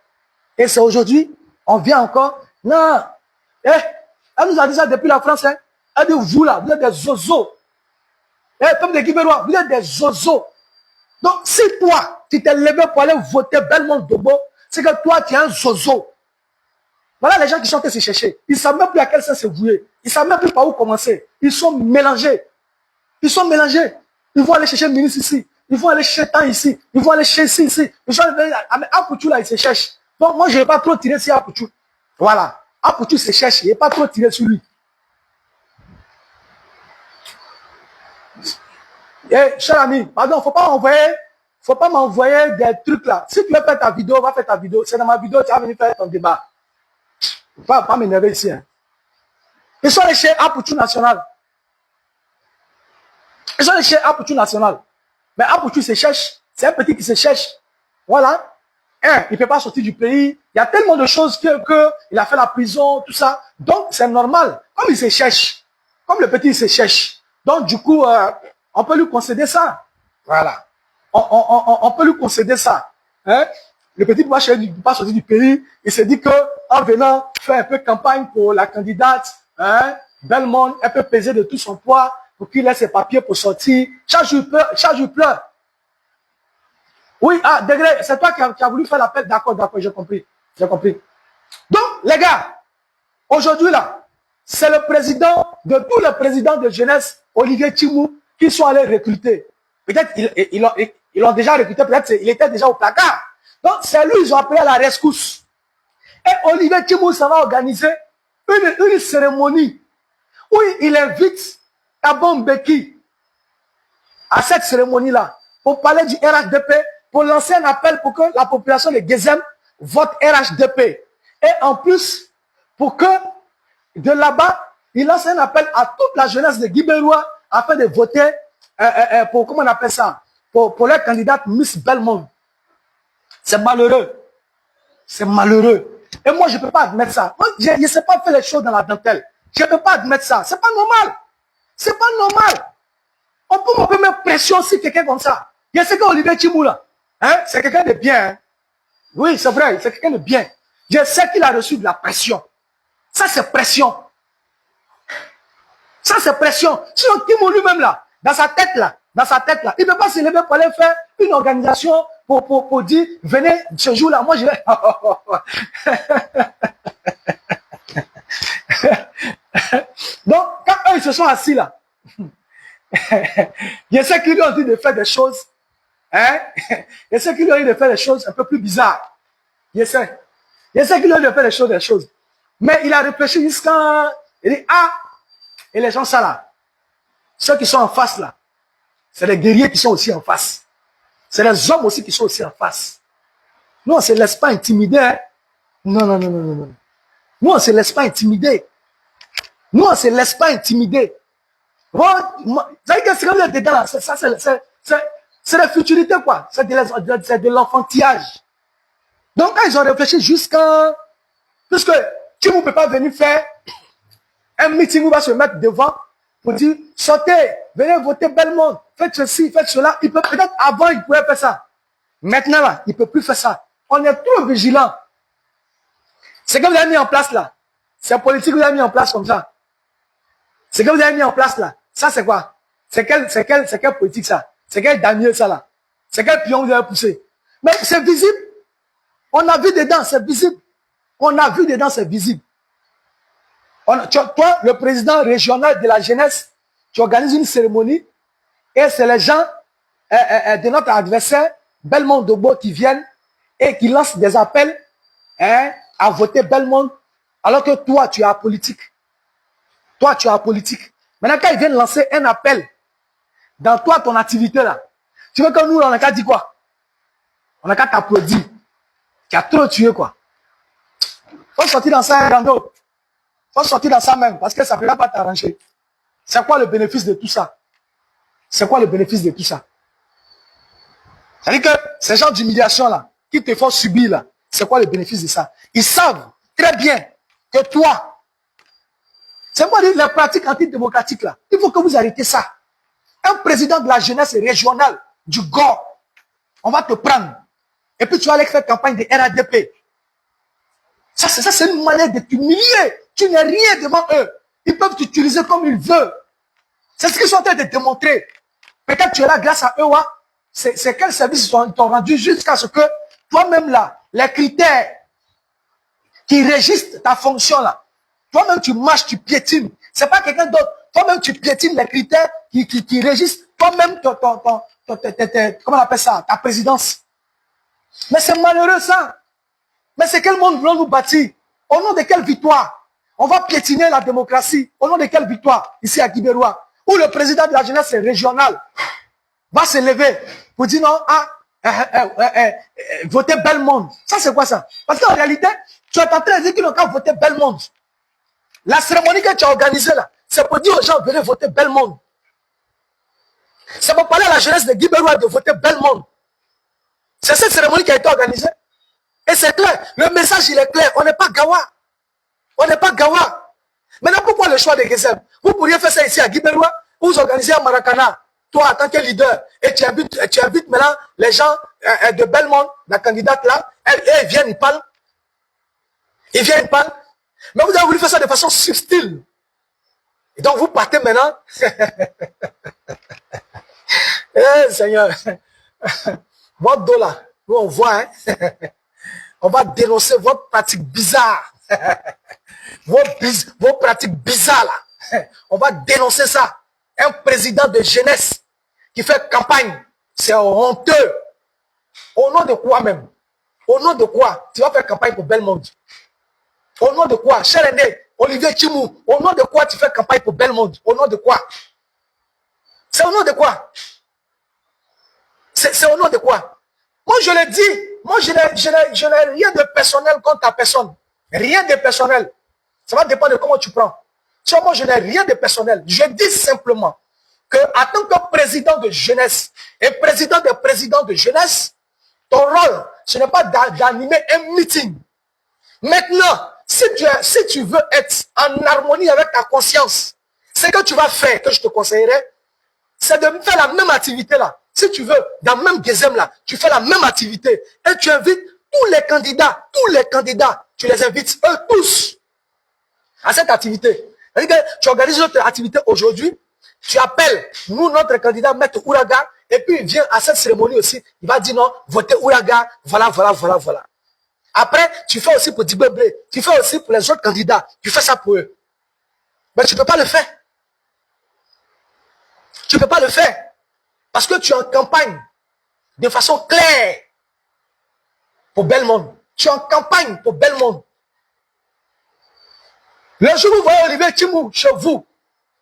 Et c'est aujourd'hui, on vient encore. Non. Elle nous a dit ça depuis la France. Hein. Elle dit, vous là, vous êtes des zozos. Peuple de Guiberois, vous êtes des zozos. Donc, si toi, tu t'es levé pour aller voter Belmont Dobo, c'est que toi, tu es un zozo. Voilà les gens qui sont allés se chercher. Ils ne savent même plus à quel sens se vouer. Ils ne savent même plus par où commencer. Ils sont mélangés. Ils sont mélangés. Ils vont aller chercher le ministre ici. ils vont aller chez tant ici, ils vont aller chez ici. Ils sont venus, mais Apouchou là, il se cherche. Donc moi, je ne vais pas trop tirer sur Apouchou. Voilà. Apouchou se cherche, il ne vais pas trop tirer sur lui. Eh, cher ami, pardon, faut pas m'envoyer des trucs là. Si tu veux faire ta vidéo, va faire ta vidéo. C'est dans ma vidéo, tu vas venir faire ton débat. Pas m'énerver ici. Hein. Ils sont les chez Apouchou National. Ils sont les chez Apouchou National. Mais Apouchou se cherche. C'est un petit qui se cherche. Voilà. Hein, il ne peut pas sortir du pays. Il y a tellement de choses que il a fait la prison, tout ça. Donc, c'est normal. Comme il se cherche. Comme le petit il se cherche. Donc, du coup, on peut lui concéder ça. Voilà. On peut lui concéder ça. Hein? Le petit ne peut pas sortir du pays. Il se dit qu'en venant faire un peu campagne pour la candidate, hein, Belmond, elle peut peser de tout son poids pour qu'il ait ses papiers pour sortir. Chaque jour, il pleure. Oui, ah, Degré, c'est toi qui as voulu faire l'appel. D'accord, j'ai compris. J'ai compris. Donc, les gars, aujourd'hui là, c'est le président de tous les présidents de jeunesse, Olivier Tchimou, qui sont allés recruter. Peut-être ils l'ont déjà recruté, peut-être il était déjà au placard. Donc, c'est lui, ils ont appelé à la rescousse. Et Olivier Tchimou, ça va organiser une cérémonie où il invite Thabo Mbeki à cette cérémonie-là pour parler du RHDP, pour lancer un appel pour que la population de Gezem vote RHDP. Et en plus, pour que de là-bas, il lance un appel à toute la jeunesse de Guibérois afin de voter pour, comment on appelle ça, pour leur candidate Miss Belmond. C'est malheureux. C'est malheureux. Et moi, je ne peux pas admettre ça. Moi, je ne sais pas faire les choses dans la dentelle. Je ne peux pas admettre ça. C'est pas normal. C'est pas normal. On peut mettre pression sur quelqu'un comme ça. Il y a ce qu'Olivier Tchimou là. Hein? C'est quelqu'un de bien. Hein? Oui, c'est vrai. C'est quelqu'un de bien. Je sais qu'il a reçu de la pression. Ça, c'est pression. Ça, c'est pression. Sinon, Tchimou lui-même là, dans sa tête là, il ne peut pas se lever pour aller faire une organisation pour dire, venez ce jour-là, moi je vais. Donc, quand eux, ils se sont assis là, je sais qu'ils lui ont dit de faire des choses, hein? Je sais qu'ils lui ont dit de faire des choses un peu plus bizarres. Je sais qu'ils lui ont dit de faire des choses. Mais il a réfléchi jusqu'à, il dit, ah, et les gens ça là, ceux qui sont en face là, c'est les guerriers qui sont aussi en face. C'est les hommes aussi qui sont aussi en face. Nous, on ne se laisse pas intimider. Hein? Non. Nous, on ne se laisse pas intimider. Nous, on ne se laisse pas intimider. Vous savez que ce que vous êtes dedans là, c'est la futurité quoi. C'est de l'enfantillage. Donc, quand ils ont réfléchi jusqu'à... Puisque tu ne peux pas venir faire un meeting où il va se mettre devant pour dire, sortez, venez voter Belmond, faites ceci, faites cela. Il peut peut-être avant, il pouvait faire ça. Maintenant, là, il ne peut plus faire ça. On est trop vigilants. Ce que vous avez mis en place là, c'est politique que vous avez mis en place comme ça. Ce que vous avez mis en place là, ça c'est quoi? C'est quelle politique ça? C'est quel damier ça là? C'est quel pion vous avez poussé? Mais c'est visible. On a vu dedans, c'est visible. On a vu dedans, c'est visible. Toi, le président régional de la jeunesse, tu organises une cérémonie et c'est les gens de notre adversaire, Belmond Dobo, qui viennent et qui lancent des appels à voter Belmond, alors que toi, tu es apolitique. Toi, tu es apolitique. Maintenant, quand ils viennent lancer un appel dans toi, ton activité là, tu veux que nous, on n'a qu'à dire quoi? On n'a qu'à t'applaudir. Tu as trop tué quoi. Faut sortir dans ça, Rando. Faut sortir dans ça même, parce que ça ne peut pas t'arranger. C'est quoi le bénéfice de tout ça? C'est quoi le bénéfice de tout ça? C'est-à-dire que ces gens d'humiliation là, qui te font subir là, c'est quoi le bénéfice de ça? Ils savent très bien que toi, c'est quoi les pratiques antidémocratiques là? Il faut que vous arrêtez ça. Un président de la jeunesse régionale du GOR, on va te prendre. Et puis tu vas aller faire campagne de RADP. Ça c'est une manière de t'humilier. Tu n'es rien devant eux. Ils peuvent t'utiliser comme ils veulent. C'est ce qu'ils sont en train de démontrer. Peut-être tu es là grâce à eux. Hein? C'est quel service ils t'ont rendu jusqu'à ce que toi-même là, les critères qui régissent ta fonction là, toi-même tu marches, tu piétines. C'est pas quelqu'un d'autre. Toi-même tu piétines les critères qui régissent toi-même comment on appelle ça, ta présidence. Mais c'est malheureux ça. Mais c'est quel monde voulons-nous bâtir? Au nom de quelle victoire? On va piétiner la démocratie. Au nom de quelle victoire? Ici à Guibérois, où le président de la jeunesse régionale va se lever pour dire non, voter Bellemonde. Ça c'est quoi ça? Parce qu'en réalité, tu es en train de dire qu'ils n'ont qu'à voter Bellemonde. La cérémonie que tu as organisée là, c'est pour dire aux gens, venez voter Bellemonde. C'est pour parler à la jeunesse de Guibérois de voter Bellemonde. C'est cette cérémonie qui a été organisée. Et c'est clair. Le message, il est clair. On n'est pas Gawa. On n'est pas Gawa. Maintenant, pourquoi le choix de Gezem? Vous pourriez faire ça ici à Guibérois, vous organisez à Maracana, toi en tant que leader, et tu invites maintenant les gens de Bellemonde, la candidate là, ils viennent, ils parlent. Ils viennent, ils parlent. Mais vous avez voulu faire ça de façon subtile. Et donc vous partez maintenant. Eh Seigneur, votre dos là, nous on voit, hein? On va dénoncer votre pratique bizarre. Vos pratiques bizarres là. On va dénoncer ça. Un président de jeunesse qui fait campagne, c'est honteux. Au nom de quoi même? Au nom de quoi tu vas faire campagne pour Bellemonde? Au nom de quoi? Cher aîné, Olivier Tchimou, au nom de quoi tu fais campagne pour Bellemonde? Au nom de quoi? C'est au nom de quoi? C'est au nom de quoi? Moi, je le dis, moi, je n'ai rien de personnel contre ta personne. Rien de personnel. Ça va dépendre de comment tu prends. Moi, je n'ai rien de personnel. Je dis simplement que, en tant que président de jeunesse et président de jeunesse, ton rôle, ce n'est pas d'animer un meeting. Maintenant, si tu veux être en harmonie avec ta conscience, ce que tu vas faire, que je te conseillerais, c'est de faire la même activité là. Si tu veux, dans le même Gezem là, tu fais la même activité et tu invites tous les candidats, tu les invites eux tous à cette activité. C'est-à-dire que tu organises notre activité aujourd'hui, tu appelles nous, notre candidat, Maître Ouraga, et puis il vient à cette cérémonie aussi, il va dire non, votez Ouraga, voilà. Après, tu fais aussi pour Dibébré, tu fais aussi pour les autres candidats, tu fais ça pour eux. Mais tu ne peux pas le faire. Tu ne peux pas le faire. Parce que tu es en campagne de façon claire pour Bellemonde. Tu es en campagne pour Bellemonde. Le jour où vous voyez Olivier Tchimou chez vous,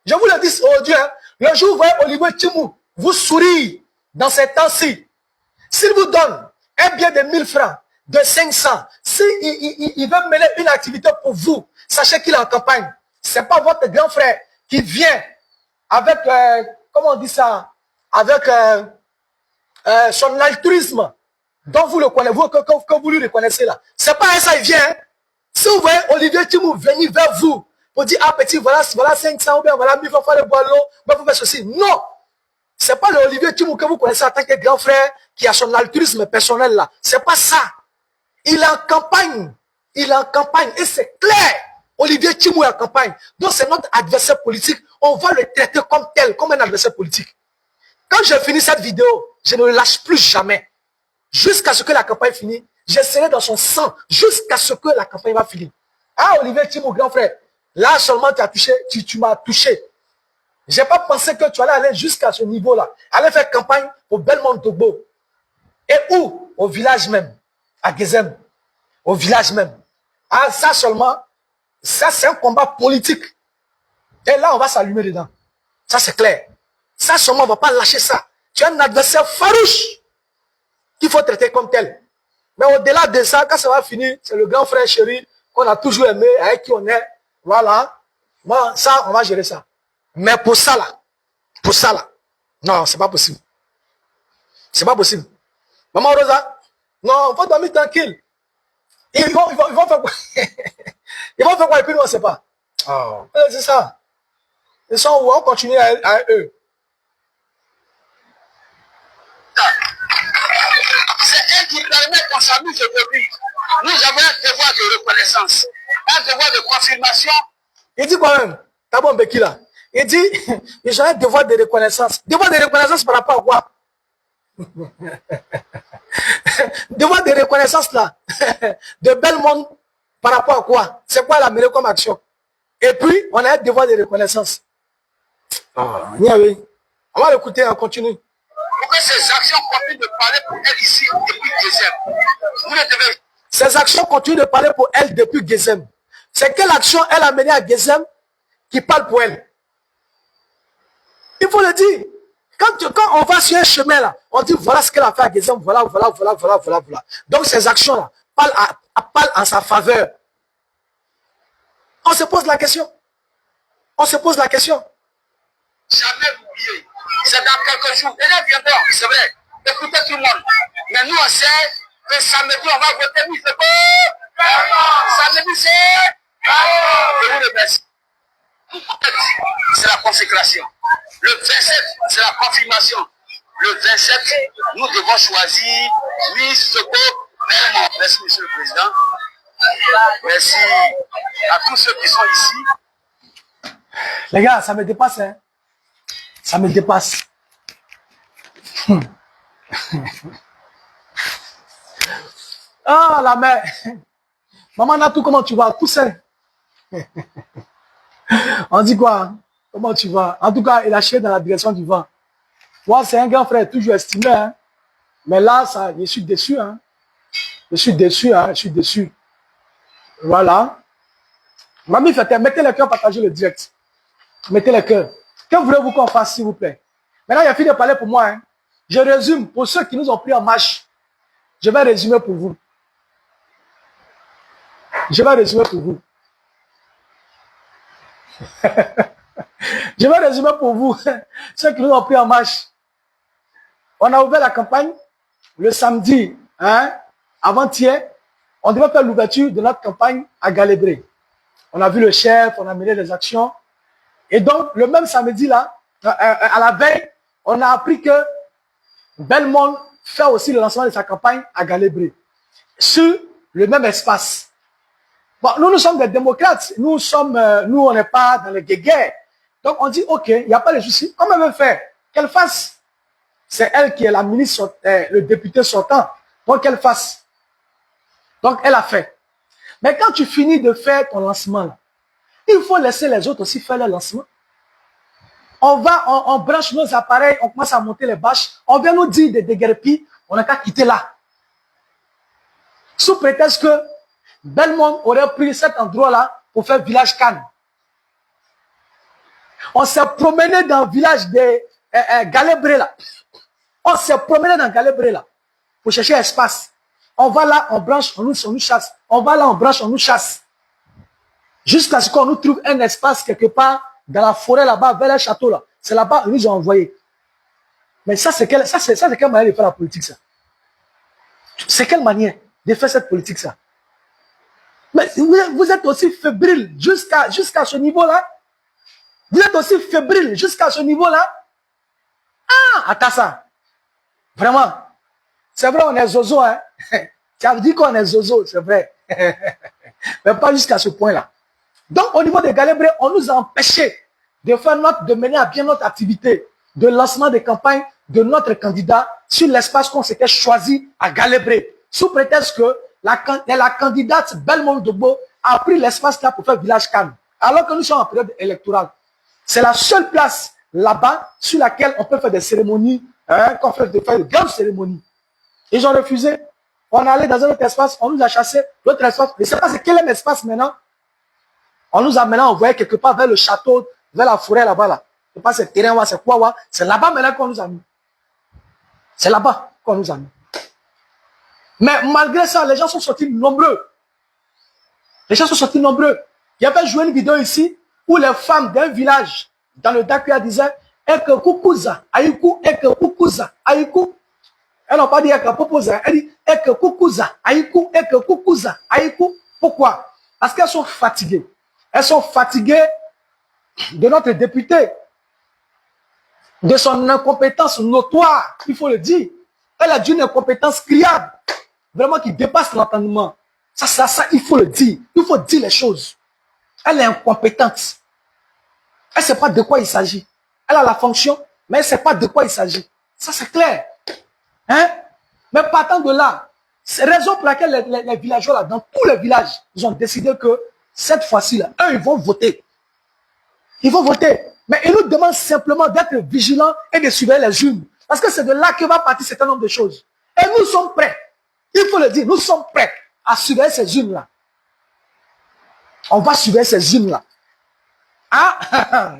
je vous le dis aujourd'hui, hein, le jour où vous voyez Olivier Tchimou vous sourire dans ces temps-ci, s'il vous donne un bien de 1000 francs, de 500, s'il veut mener une activité pour vous, sachez qu'il est en campagne. Ce n'est pas votre grand frère qui vient avec, comment on dit ça, avec son altruisme dont vous le connaissez, que vous lui reconnaissez là. C'est pas ça, il vient. Hein. Si vous voyez Olivier Tchimou venir vers vous pour dire, ah petit, voilà 500 ou bien voilà 1000 francs, faire le ballon, vous faites ceci. Non! C'est pas le Olivier Tchimou que vous connaissez en tant que grand frère qui a son altruisme personnel là. C'est pas ça. Il est en campagne. Il est en campagne. Et c'est clair. Olivier Tchimou est en campagne. Donc c'est notre adversaire politique. On va le traiter comme tel, comme un adversaire politique. Quand je finis cette vidéo, je ne le lâche plus jamais. Jusqu'à ce que la campagne finisse, je serai dans son sang. Jusqu'à ce que la campagne va finir. Ah, Olivier Tchimou, grand frère. Là seulement tu as touché, tu m'as touché. Je n'ai pas pensé que tu allais aller jusqu'à ce niveau-là. Aller faire campagne au Bellemonde Togo. Et où? Au village même. À Gezem. Au village même. Ah, ça seulement, ça c'est un combat politique. Et là, on va s'allumer dedans. Ça c'est clair. Ça seulement, on ne va pas lâcher ça. Tu es un adversaire farouche qu'il faut traiter comme tel. Mais au-delà de ça, quand ça va finir, c'est le grand frère chéri qu'on a toujours aimé, avec qui on est. Voilà. Bon, ça, on va gérer ça. Mais pour ça là, non, c'est pas possible. C'est pas possible. Maman Rosa, non, il faut dormir tranquille. Ils vont faire quoi? Ils vont faire quoi et puis nous on ne sait pas. Oh. C'est ça. Ils sont où? On continue à eux. C'est un qui permet qu'on s'amuse aujourd'hui. Nous avons un devoir de reconnaissance, un devoir de confirmation. Il dit quoi même? T'as bon Béki là? Il dit, j'ai un devoir de reconnaissance. Devoir de reconnaissance par rapport à quoi? Devoir de reconnaissance là, de Bellemonde par rapport à quoi? C'est quoi la meilleure comme action? Et puis, on a un devoir de reconnaissance. On va l'écouter, on continue. pour que ces actions continuent de parler pour elle ici depuis Gezem. Vous ne devez... Ces actions continuent de parler pour elle depuis Gezem. C'est quelle action elle a menée à Gezem qui parle pour elle? Il faut le dire. Quand on va sur un chemin là, on dit voilà ce qu'elle a fait à Gezem, voilà. Donc ces actions-là parlent en sa faveur. On se pose la question. Jamais oublier. C'est dans quelques jours. Et là viendront, c'est vrai. Écoutez tout le monde. Mais nous on sait que samedi on va voter, oui, c'est bon. Samedi c'est... Je vous remercie. C'est la consécration. Le 27, c'est la confirmation. Le 27, nous devons choisir Miss Soko Belmont. Merci, Monsieur le Président. Merci à tous ceux qui sont ici. Les gars, ça me dépasse, hein. Ça me dépasse. Ah, la mère. Maman Natou, comment tu vas? Tout seul. On dit quoi? Comment tu vas? En tout cas, il a chié dans la direction du vent. Moi, c'est un grand frère, toujours estimé. Hein. Mais là, ça, je suis déçu. Hein. Je suis déçu. Voilà. Mamie, mettez le cœur, partagez le direct. Mettez le cœur. Que voulez-vous qu'on fasse, s'il vous plaît? Maintenant, il a fini de parler pour moi. Hein. Je résume. Pour ceux qui nous ont pris en marche, je vais résumer pour vous. Je vais résumer pour vous. Je vais résumer pour vous. Ceux qui nous ont pris en marche. On a ouvert la campagne le samedi, hein, avant-hier. On devait faire l'ouverture de notre campagne à Galébré. On a vu le chef, on a mené des actions. Et donc, le même samedi là, à la veille, on a appris que Belmont fait aussi le lancement de sa campagne à Galébré. Sur le même espace. Bon, nous sommes des démocrates. Nous, on n'est pas dans les guéguerres. Donc, on dit, OK, il n'y a pas de souci. Comment elle veut faire? Qu'elle fasse. C'est elle qui est la ministre, le député sortant. Donc, qu'elle fasse. Donc, elle a fait. Mais quand tu finis de faire ton lancement, là, il faut laisser les autres aussi faire le lancement. On branche nos appareils, on commence à monter les bâches. On vient nous dire des déguerpis, on n'a qu'à quitter là. Sous prétexte que Belmont aurait pris cet endroit-là pour faire village Cannes. On s'est promené dans le village de Galébré là. On s'est promené dans Galébré là pour chercher espace. On va là, on branche, on nous chasse. On va là, on branche, on nous chasse. Jusqu'à ce qu'on nous trouve un espace quelque part dans la forêt là-bas, vers le château là. C'est là-bas où ils ont envoyé. Mais ça, c'est quelle manière de faire la politique, ça? C'est quelle manière de faire cette politique, ça? Mais vous êtes aussi fébrile jusqu'à ce niveau-là? Vous êtes aussi fébrile jusqu'à ce niveau-là? Ah, attends ça. Vraiment. C'est vrai, on est zozo, hein. Tu as dit qu'on est zozo, c'est vrai. Mais pas jusqu'à ce point-là. Donc, au niveau des Galébré, on nous a empêchés de mener à bien notre activité de lancement de campagne de notre candidat sur l'espace qu'on s'était choisi à Galébré. Sous prétexte que la candidate Belmont Dogbo a pris l'espace là pour faire village Cannes. Alors que nous sommes en période électorale. C'est la seule place là-bas sur laquelle on peut faire des cérémonies, qu'on fait de grandes cérémonies. Ils ont refusé. On est allé dans un autre espace, on nous a chassé. L'autre espace, je ne sais pas c'est quel est l'espace maintenant. On nous a maintenant envoyé quelque part vers le château, vers la forêt là-bas. Là. Je ne sais pas c'est terrain, c'est quoi. C'est là-bas maintenant qu'on nous a mis. C'est là-bas qu'on nous a mis. Mais malgré ça, les gens sont sortis nombreux. Les gens sont sortis nombreux. Il y avait joué une vidéo ici où les femmes d'un village dans le Dakar disaient Eke Kukuza, Aïkou, Eke Kukuza, Aïkou. Elles n'ont pas dit Eke Popoza, elles disent Eke Kukuza, Aïkou, Eke Kukuza, Aïkou. Pourquoi? Parce qu'elles sont fatiguées. Elles sont fatiguées de notre député, de son incompétence notoire, il faut le dire. Elle a d'une incompétence criable, vraiment qui dépasse l'entendement. Ça, il faut le dire. Il faut dire les choses. Elle est incompétente. Elle ne sait pas de quoi il s'agit. Elle a la fonction, mais elle ne sait pas de quoi il s'agit. Ça, c'est clair. Hein? Mais partant de là, c'est la raison pour laquelle les villageois, là, dans tous les villages, ils ont décidé que cette fois-ci, là, eux, ils vont voter. Ils vont voter. Mais ils nous demandent simplement d'être vigilants et de surveiller les urnes. Parce que c'est de là que va partir un certain nombre de choses. Et nous sommes prêts. Il faut le dire, nous sommes prêts à surveiller ces unes-là. On va surveiller ces unes-là. Ah,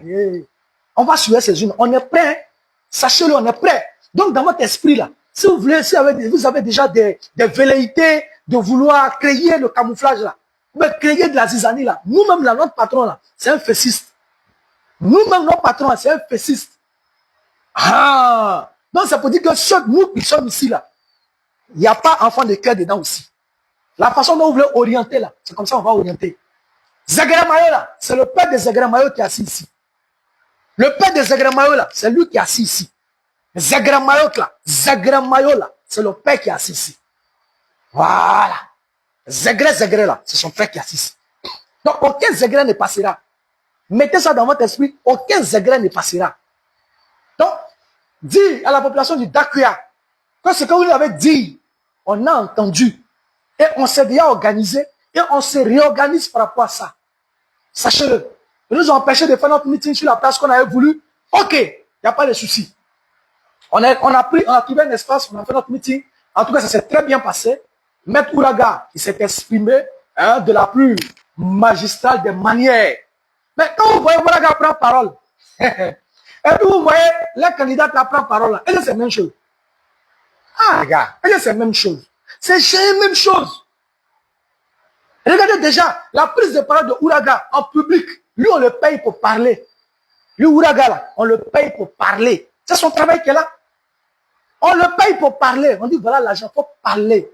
on va surveiller ces unes. On est prêt. Sachez-le, on est prêt. Donc, dans votre esprit, là, si vous voulez, si vous avez déjà des velléités de vouloir créer le camouflage, là, mais créer de la zizanie, là, nous-mêmes, là, notre patron, là, c'est un fessiste. Nous-mêmes, notre patron, c'est un fessiste. Ah! Donc, ça peut dire que ceux, nous qui sommes ici, là, il n'y a pas enfant de cœur dedans aussi. La façon dont vous voulez orienter, là, c'est comme ça qu'on va orienter. Zagramayo, là, c'est le père de Zagramayo qui est assis ici. Le père de Zagramayo, là, c'est lui qui est assis ici. Zagramayo, là, c'est le père qui est assis ici. Voilà. Zagré, là, c'est son père qui est assis ici. Donc, aucun Zagré ne passera. Mettez ça dans votre esprit, aucun Zagré ne passera. Donc, dis à la population du Dakuya que ce que vous avez dit, on a entendu. Et on s'est déjà organisé et on se réorganise par rapport à ça. Sachez-le. Ils nous ont empêché de faire notre meeting sur la place qu'on avait voulu. Ok, il n'y a pas de souci. On a trouvé un espace, on a fait notre meeting. En tout cas, ça s'est très bien passé. Maître Ouraga, il s'est exprimé de la plus magistrale des manières. Mais quand vous voyez Ouraga prendre parole, et puis vous voyez les candidats qui prennent parole, et c'est la même chose. Ah, regarde, et c'est la même chose. C'est la même chose. Regardez déjà la prise de parole de Ouraga en public. Lui, on le paye pour parler. Lui, Ouraga, là, on le paye pour parler. C'est son travail qu'il a. On le paye pour parler. On dit, voilà l'argent, il faut parler.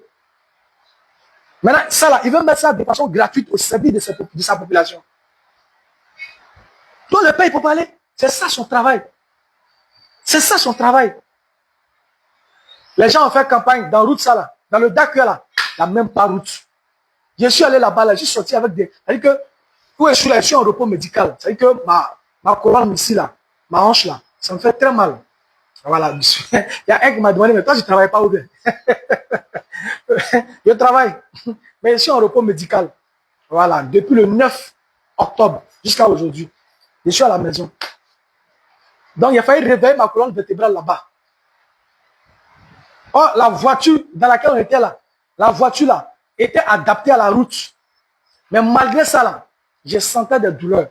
Maintenant, ça là, il veut mettre ça de façon gratuite au service de sa population. On le paye pour parler. C'est ça son travail. C'est ça son travail. Les gens ont fait campagne dans route ça là, dans le Dakar là, la même pas route. Je suis allé là-bas, là, je suis sorti avec des... C'est-à-dire que, où je suis là, je suis en repos médical. C'est-à-dire que ma colonne ici, là, ma hanche, là, ça me fait très mal. Voilà. Il y a un qui m'a demandé, mais toi, je ne travailles pas ou bien? Je travaille, mais je suis en repos médical. Voilà. Depuis le 9 octobre jusqu'à aujourd'hui. Je suis à la maison. Donc, il a fallu réveiller ma colonne vertébrale là-bas. Oh, la voiture dans laquelle on était là, la voiture là, était adapté à la route. Mais malgré ça, là, je sentais des douleurs.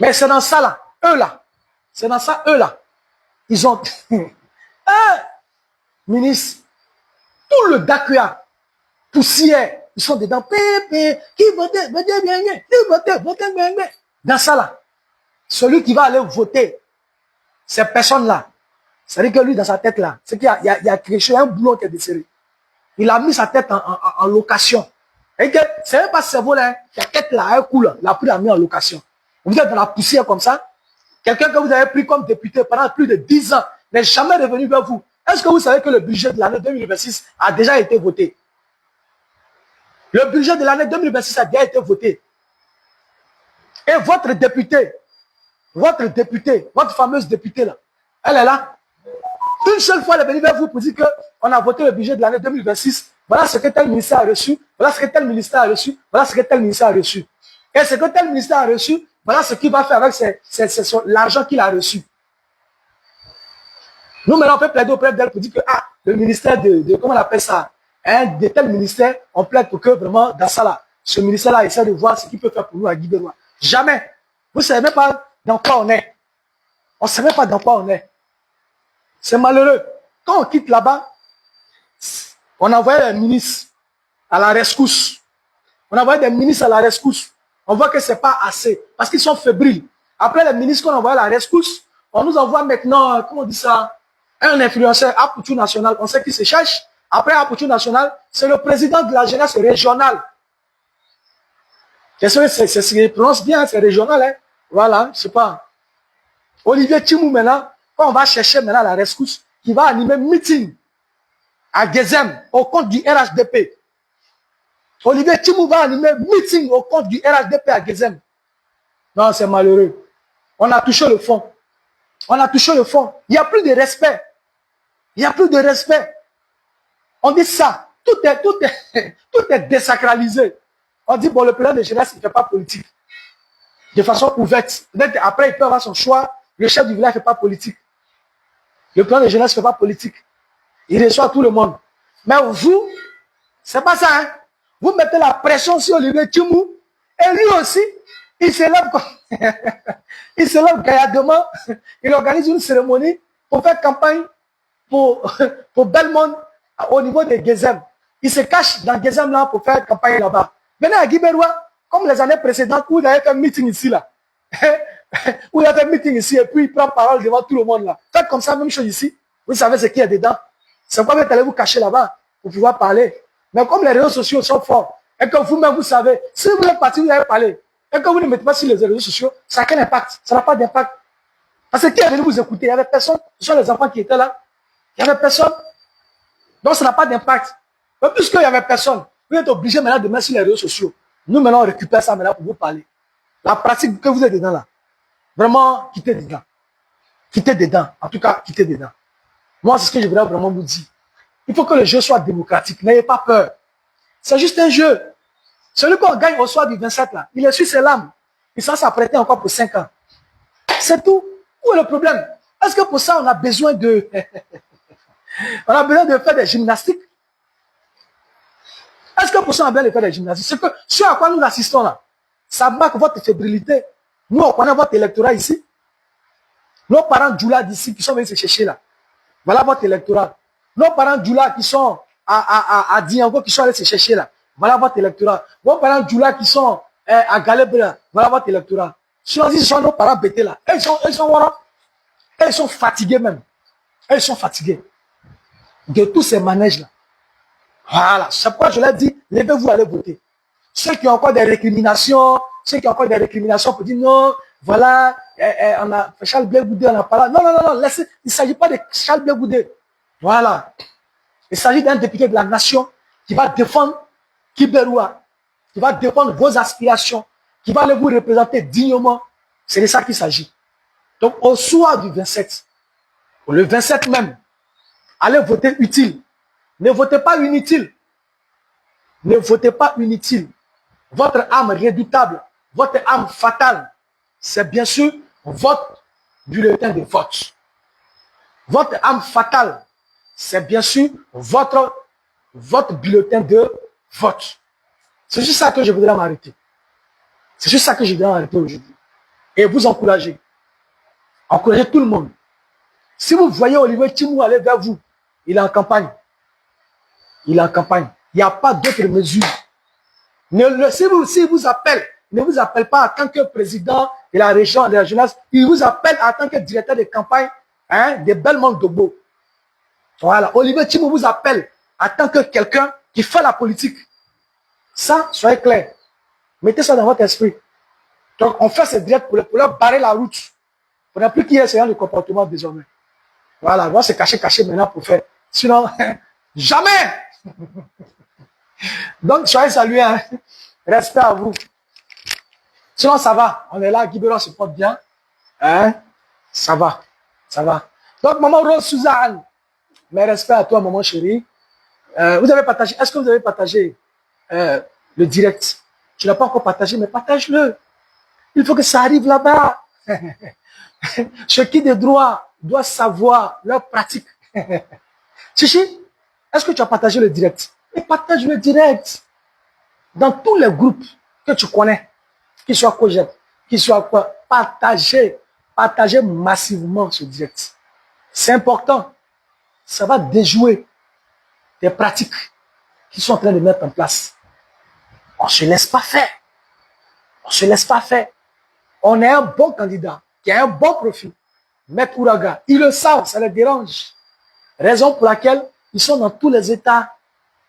Mais c'est dans ça, là, eux, là, c'est dans ça, eux, là, ils ont... ministre, tout le Dakuya, poussière, ils sont dedans. Qui votait, votez bien, votez bien. Dans ça, là, celui qui va aller voter, ces personnes-là, c'est-à-dire que lui, dans sa tête, là, c'est qu'il y a quelque chose, un boulot qui est desserré. Il a mis sa tête en location. Et que c'est même pas ce cerveau-là, la tête là, un coup là, il a pris la mis en location. Vous êtes dans la poussière comme ça. Quelqu'un que vous avez pris comme député pendant plus de 10 ans n'est jamais revenu vers vous. Est-ce que vous savez que le budget de l'année 2026 a déjà été voté? Le budget de l'année 2026 a déjà été voté. Et votre député, votre fameuse députée là, elle est là. Une seule fois, elle est venue vers vous pour dire qu'on a voté le budget de l'année 2026. Voilà ce que tel ministère a reçu. Voilà ce que tel ministère a reçu. Voilà ce que tel ministère a reçu. Et ce que tel ministère a reçu, voilà ce qu'il va faire avec l'argent qu'il a reçu. Nous, maintenant, on peut plaider auprès d'elle pour dire que, le ministère comment on appelle ça, de tel ministère, on plaide pour que vraiment, dans ça là, ce ministère-là essaie de voir ce qu'il peut faire pour nous à Guy-Benoît. Jamais. Vous ne savez même pas dans quoi on est. On ne sait même pas dans quoi on est. C'est malheureux. Quand on quitte là-bas, on envoyait les ministres à la rescousse. On envoyait des ministres à la rescousse. On voit que ce n'est pas assez. Parce qu'ils sont fébriles. Après les ministres qu'on envoie à la rescousse, on nous envoie maintenant, comment on dit ça, un influenceur à Poutou National. On sait qui se cherche. Après à Poutou National, c'est le président de la jeunesse régionale. C'est ce qu'il prononce bien, c'est régional. Hein? Voilà, je sais pas. Olivier Timou maintenant, quand on va chercher maintenant la rescousse, qui va animer meeting à Gezem, au compte du RHDP. Olivier Timou va animer meeting au compte du RHDP à Gezem. Non, c'est malheureux. On a touché le fond. On a touché le fond. Il n'y a plus de respect. Il n'y a plus de respect. On dit ça. Tout est désacralisé. On dit, bon, le président de jeunesse, il ne fait pas politique. De façon ouverte. Peut-être après, il peut avoir son choix. Le chef du village ne fait pas politique. Le plan de jeunesse ne fait pas politique. Il reçoit tout le monde. Mais vous, c'est pas ça. Hein? Vous mettez la pression sur Olivier Tchimou. Et lui aussi, il se lève il se lève gaillardement. Il organise une cérémonie pour faire campagne pour Belmont au niveau de Gezem. Il se cache dans Gezem là pour faire campagne là-bas. Venez à Guiberoua, comme les années précédentes où il a fait un meeting ici là. Où il a fait un meeting ici et puis il prend parole devant tout le monde là. Faites comme ça, même chose ici. Vous savez ce qu'il y a dedans. C'est pourquoi vous allez vous cacher là-bas pour pouvoir parler. Mais comme les réseaux sociaux sont forts et que vous-même vous savez, si vous êtes parti, vous allez parler. Et que vous ne mettez pas sur les réseaux sociaux, ça a quel impact? Ça n'a pas d'impact. Parce que qui est venu vous écouter? Il n'y avait personne. Ce sont les enfants qui étaient là. Il n'y avait personne. Donc ça n'a pas d'impact. Mais puisqu'il n'y avait personne, vous êtes obligé maintenant de mettre sur les réseaux sociaux. Nous maintenant on récupère ça maintenant pour vous parler. La pratique que vous êtes dedans là, vraiment quittez dedans. Quittez dedans. En tout cas, quittez dedans. Moi, c'est ce que je voudrais vraiment vous dire. Il faut que le jeu soit démocratique. N'ayez pas peur. C'est juste un jeu. Celui qu'on gagne au soir du 27 là, il est sur ses lames. Il s'en s'apprêter encore pour 5 ans. C'est tout. Où est le problème? Est-ce que pour ça, on a besoin de... on a besoin de faire des gymnastiques? Est-ce que pour ça, on a besoin de faire des gymnastiques? C'est que ce à quoi nous assistons là, ça marque votre fébrilité. Nous, on connaît votre électorat ici. Nos parents Djoula d'ici qui sont venus se chercher là. Voilà votre électorat. Nos parents Djoula qui sont à Diango qui sont allés se chercher là. Voilà votre électorat. Vos parents Djoula qui sont à Galeb là. Voilà votre électorat. Ce sont nos parents bêtés là. Ils sont fatigués même. Ils sont fatigués de tous ces manèges là. Voilà. C'est pourquoi je leur dis, levez-vous, allez voter. Ceux qui ont encore des récriminations, pour dire non, voilà, on a Charles Blé Goudé, on a pas là. Non, laissez, il ne s'agit pas de Charles Blé Goudé. Voilà. Il s'agit d'un député de la nation qui va défendre Kiberoua, qui va défendre vos aspirations, qui va aller vous représenter dignement. C'est de ça qu'il s'agit. Donc, au soir du 27, ou le 27 même, allez voter utile. Ne votez pas inutile. Ne votez pas inutile. Votre âme redoutable, votre âme fatale, c'est bien sûr votre bulletin de vote. Votre âme fatale, c'est bien sûr votre bulletin de vote. C'est juste ça que je voudrais m'arrêter. C'est juste ça que je voudrais m'arrêter aujourd'hui. Et vous encourager. Encouragez tout le monde. Si vous voyez Olivier Tchimou aller vers vous, il est en campagne. Il est en campagne. Il n'y a pas d'autres mesures. Si vous appelle, ne vous appelle pas en tant que président de la région, de la jeunesse, il vous appelle en tant que directeur de campagne de Belmont Dobo. Voilà. Olivier Tchimou vous appelle en tant que quelqu'un qui fait la politique. Ça, soyez clair. Mettez ça dans votre esprit. Donc, on fait ce direct pour leur barrer la route. On n'a plus qu'il y ait ce genre de comportement désormais. Voilà. On va se cacher maintenant pour faire. Sinon, jamais! Donc, soyez salués. Hein. Respect à vous. Sinon, ça va. On est là. Guibéron se porte bien. Hein? Ça va. Ça va. Donc, maman Rose Suzanne, mes respects à toi, maman chérie. Vous avez partagé. Est-ce que vous avez partagé le direct? Tu n'as pas encore partagé, mais partage-le. Il faut que ça arrive là-bas. Ceux qui de droit doivent savoir leur pratique. Chichi, est-ce que tu as partagé le direct? Et partage le direct. Dans tous les groupes que tu connais, qu'ils soient Cogep, qu'ils soient quoi, partagez massivement ce direct. C'est important. Ça va déjouer des pratiques qu'ils sont en train de mettre en place. On ne se laisse pas faire. On ne se laisse pas faire. On est un bon candidat, qui a un bon profil. Maître Ouraga, ils le savent, ça les dérange. Raison pour laquelle ils sont dans tous les États.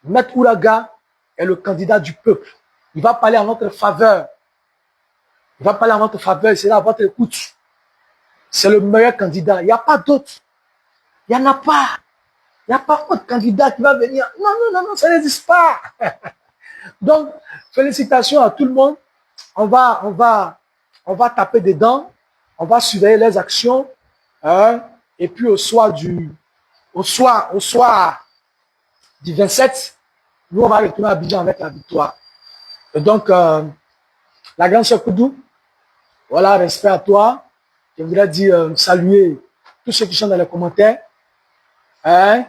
Maître Ouraga est le candidat du peuple. Il va parler en notre faveur. Il va parler en notre faveur, c'est là à votre écoute. C'est le meilleur candidat. Il n'y a pas d'autre. Il n'y en a pas. Il n'y a pas d'autre candidat qui va venir. Non, ça n'existe pas. Donc, félicitations à tout le monde. On va taper dedans. On va surveiller les actions. Hein, et puis au soir du 27, nous on va retourner à Abidjan avec la victoire. Et donc, la grande sœur Koudou, voilà, respect à toi. Je voudrais dire saluer tous ceux qui sont dans les commentaires. Hein?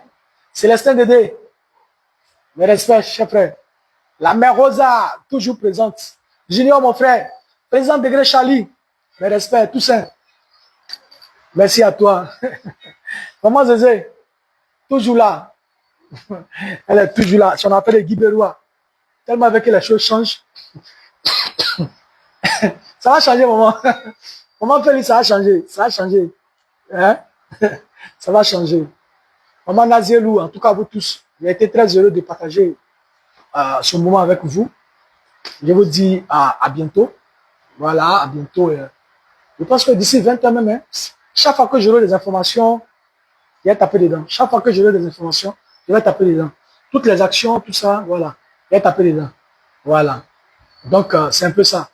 Célestin Dédé. Mes respects, chers frères. La mère Rosa, toujours présente. Junior, mon frère. Président Degré Charlie. Mes respects, Toussaint. Merci à toi. Maman Zézé, toujours là. Elle est toujours là. Son appel est Guy Beroua. Tellement avec que les choses changent. Ça va changer, maman. Maman Félix, ça va changer. Ça va changer. Hein? Ça va changer. Maman Nazielou, en tout cas vous tous, j'ai été très heureux de partager ce moment avec vous. Je vous dis à bientôt. Voilà, à bientôt. Je pense que d'ici 20 ans même, hein, chaque fois que j'aurai des informations, je vais taper dedans. Chaque fois que j'aurai des informations, je vais taper dedans. Toutes les actions, tout ça, voilà, je vais taper dedans. Voilà. Donc, c'est un peu ça.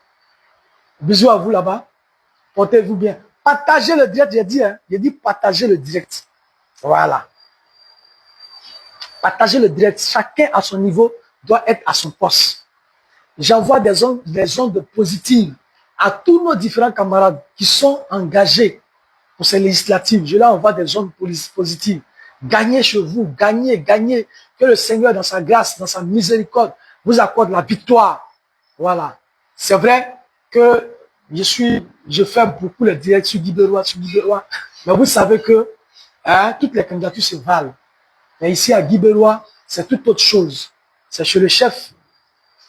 Bisous à vous là-bas. Portez-vous bien. Partagez le direct, j'ai dit partagez le direct. Voilà. Partagez le direct. Chacun à son niveau doit être à son poste. J'envoie des ondes positives à tous nos différents camarades qui sont engagés pour ces législatives. Je leur envoie des ondes positives. Gagnez chez vous, gagnez, gagnez. Que le Seigneur, dans sa grâce, dans sa miséricorde, vous accorde la victoire. Voilà. C'est vrai que je fais beaucoup les directs sur Guy Beroua, mais vous savez que toutes les candidatures se valent. Mais ici, à Guy Beroua, c'est toute autre chose. C'est chez le chef.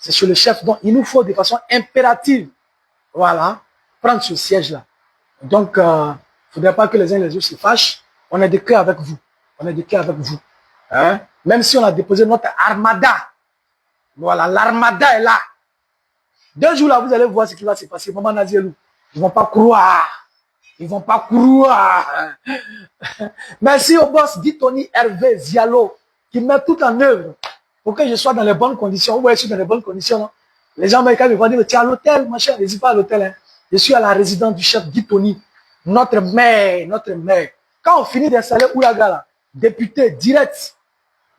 C'est chez le chef. Donc, il nous faut de façon impérative, voilà, prendre ce siège-là. Donc, il ne faudrait pas que les uns et les autres se fâchent. On est de cœur avec vous. On est de cœur avec vous. Hein? Même si on a déposé notre armada. Voilà, l'armada est là. 2 jours là, vous allez voir ce qui va se passer. Maman Nazielou, ils ne vont pas croire. Ils ne vont pas croire. Merci au boss Guitoni Hervé Zialo qui met tout en œuvre pour que je sois dans les bonnes conditions. Ouais, je suis dans les bonnes conditions. Non? Les gens me vont dire, tu es à l'hôtel, machin. Je ne suis pas à l'hôtel. Hein. Je suis à la résidence du chef Guitoni, notre maire, notre maire. Quand on finit d'installer Oulaga, là, député direct,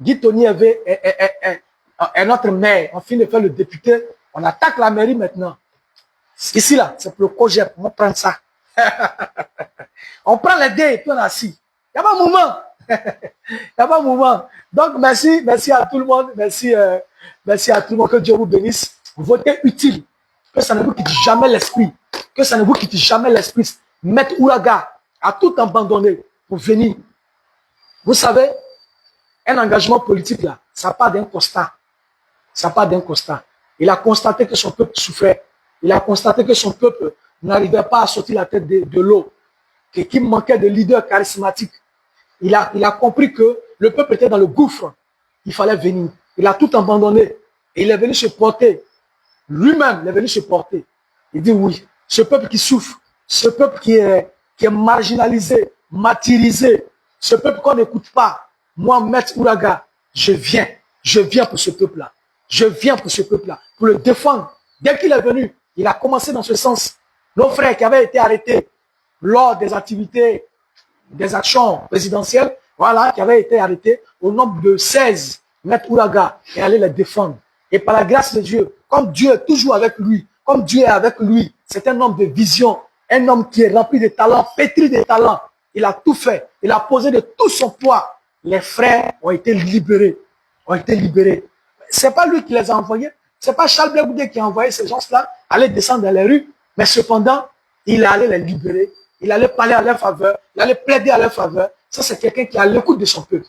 Guitoni Hervé est notre maire. On finit de faire le député. On attaque la mairie maintenant. Ici, là, c'est pour le COGEP. On va prendre ça. On prend les dés et puis on est assis. Il n'y a pas de mouvement. Il n'y a pas de mouvement. Donc, merci à tout le monde. Merci à tout le monde. Que Dieu vous bénisse. Votez utile. Que ça ne vous quitte jamais l'esprit. Que ça ne vous quitte jamais l'esprit. Mettre Oulaga à tout abandonner pour venir. Vous savez, un engagement politique, là, ça part d'un constat. Ça part d'un constat. Il a constaté que son peuple souffrait. Il a constaté que son peuple n'arrivait pas à sortir la tête de l'eau. Qu'il manquait de leaders charismatiques. Il a compris que le peuple était dans le gouffre. Il fallait venir. Il a tout abandonné. Et il est venu se porter. Lui-même, il est venu se porter. Il dit oui. Ce peuple qui souffre, ce peuple qui est marginalisé, martyrisé, ce peuple qu'on n'écoute pas. Moi, Maître Oulaga, je viens pour ce peuple-là. Je viens pour ce peuple-là, pour le défendre. Dès qu'il est venu, il a commencé dans ce sens. Nos frères qui avaient été arrêtés lors des activités, des actions présidentielles, voilà, qui avaient été arrêtés au nombre de 16, Maître Oulaga est allé les défendre. Et par la grâce de Dieu, comme Dieu est toujours avec lui, comme Dieu est avec lui, c'est un homme de vision, un homme qui est rempli de talents, pétri de talents. Il a tout fait. Il a posé de tout son poids. Les frères ont été libérés. C'est pas lui qui les a envoyés. C'est pas Charles Blé Goudé qui a envoyé ces gens-là aller descendre dans les rues. Mais cependant, il allait les libérer. Il allait parler à leur faveur. Il allait plaider à leur faveur. Ça, c'est quelqu'un qui a l'écoute de son peuple.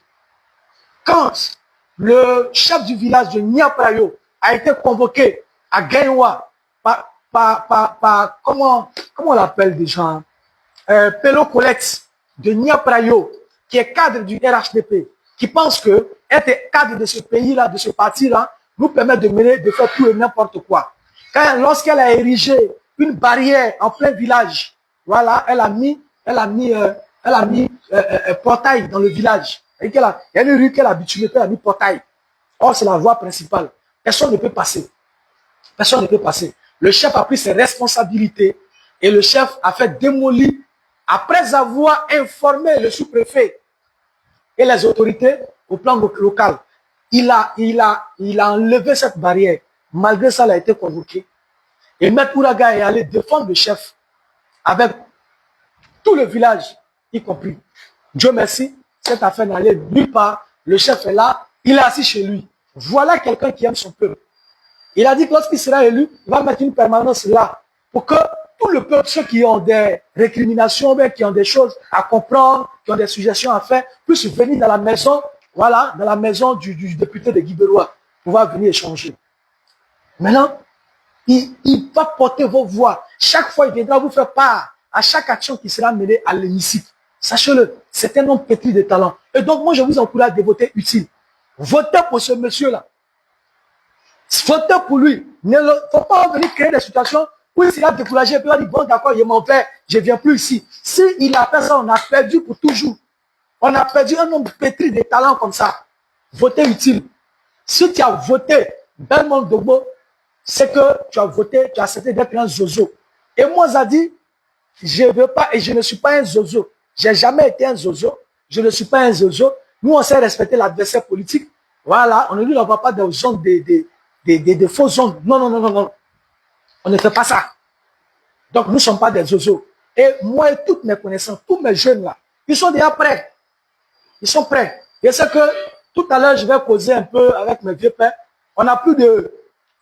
Quand le chef du village de Niaprayo a été convoqué à Gaïwa comment on l'appelle déjà, Pélo Colette de Niaprayo, qui est cadre du RHDP, qui pense que être cadre de ce pays-là, de ce parti-là, nous permet de faire tout et n'importe quoi. Lorsqu'elle a érigé une barrière en plein village, voilà, elle a mis portail dans le village. Il y a une rue qu'elle a bitumée, elle a mis portail. Or, c'est la voie principale. Personne ne peut passer. Personne ne peut passer. Le chef a pris ses responsabilités et le chef a fait démolir, après avoir informé le sous-préfet et les autorités au plan local. Il a enlevé cette barrière. Malgré ça, il a été convoqué. Et Maître Oulaga est allé défendre le chef avec tout le village, y compris. Dieu merci, cette affaire n'allait nulle part. Le chef est là, il est assis chez lui. Voilà quelqu'un qui aime son peuple. Il a dit que lorsqu'il sera élu, il va mettre une permanence là pour que tout le peuple, ceux qui ont des récriminations, qui ont des choses à comprendre, qui ont des suggestions à faire, puissent venir dans la maison, voilà, dans la maison du député de Guibérois, pour pouvoir venir échanger. Maintenant, il va porter vos voix. Chaque fois, il viendra vous faire part à chaque action qui sera menée à l'hémicycle. Sachez-le, c'est un homme pétri de talent. Et donc, moi, je vous encourage de voter utile. Votez pour ce monsieur-là. Votez pour lui. Il ne faut pas venir créer des situations où il sera découragé et puis il va dire, bon, d'accord, je m'en vais, je ne viens plus ici. S'il a fait ça, on a perdu pour toujours. On a perdu un homme pétri de talent comme ça. Votez utile. Si tu as voté Belmont Dogbo, c'est que tu as voté, tu as accepté d'être un zozo. Et moi, Zadi, je ne veux pas, et je ne suis pas un zozo. Je n'ai jamais été un zozo. Je ne suis pas un zozo. Nous, on sait respecter l'adversaire politique. Voilà, on ne lui envoie pas des zones, des faux zones. Non, non, non, non, non. On ne fait pas ça. Donc, nous ne sommes pas des zozos. Et moi et toutes mes connaissances, tous mes jeunes là, ils sont déjà prêts. Ils sont prêts. Et c'est que tout à l'heure, je vais causer un peu avec mes vieux pères. On a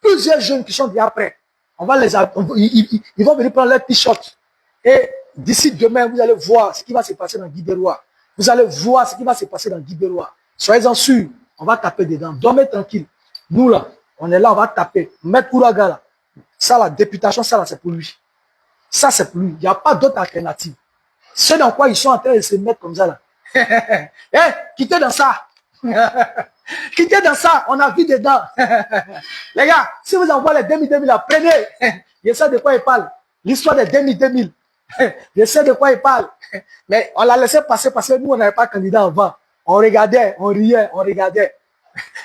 plusieurs jeunes qui sont déjà prêts. On va ils vont venir prendre leur t-shirt. Et d'ici demain, vous allez voir ce qui va se passer dans Guibérois. Vous allez voir ce qui va se passer dans Guibérois. Soyez-en sûrs, on va taper dedans. Dormez tranquille. Nous là, on est là, on va taper. Maître Ouraga là, ça la députation, ça là, c'est pour lui. Ça, c'est pour lui. Il n'y a pas d'autre alternative. C'est dans quoi ils sont en train de se mettre comme ça là. Quittez dans ça. Quittez dans ça, on a vu dedans. Les gars, si vous envoyez les 2000 là, prenez. Je sais de quoi il parle. L'histoire des 2000. Je sais de quoi il parle. Mais on l'a laissé passer parce que nous, on n'avait pas candidat avant. On regardait, on riait, on regardait.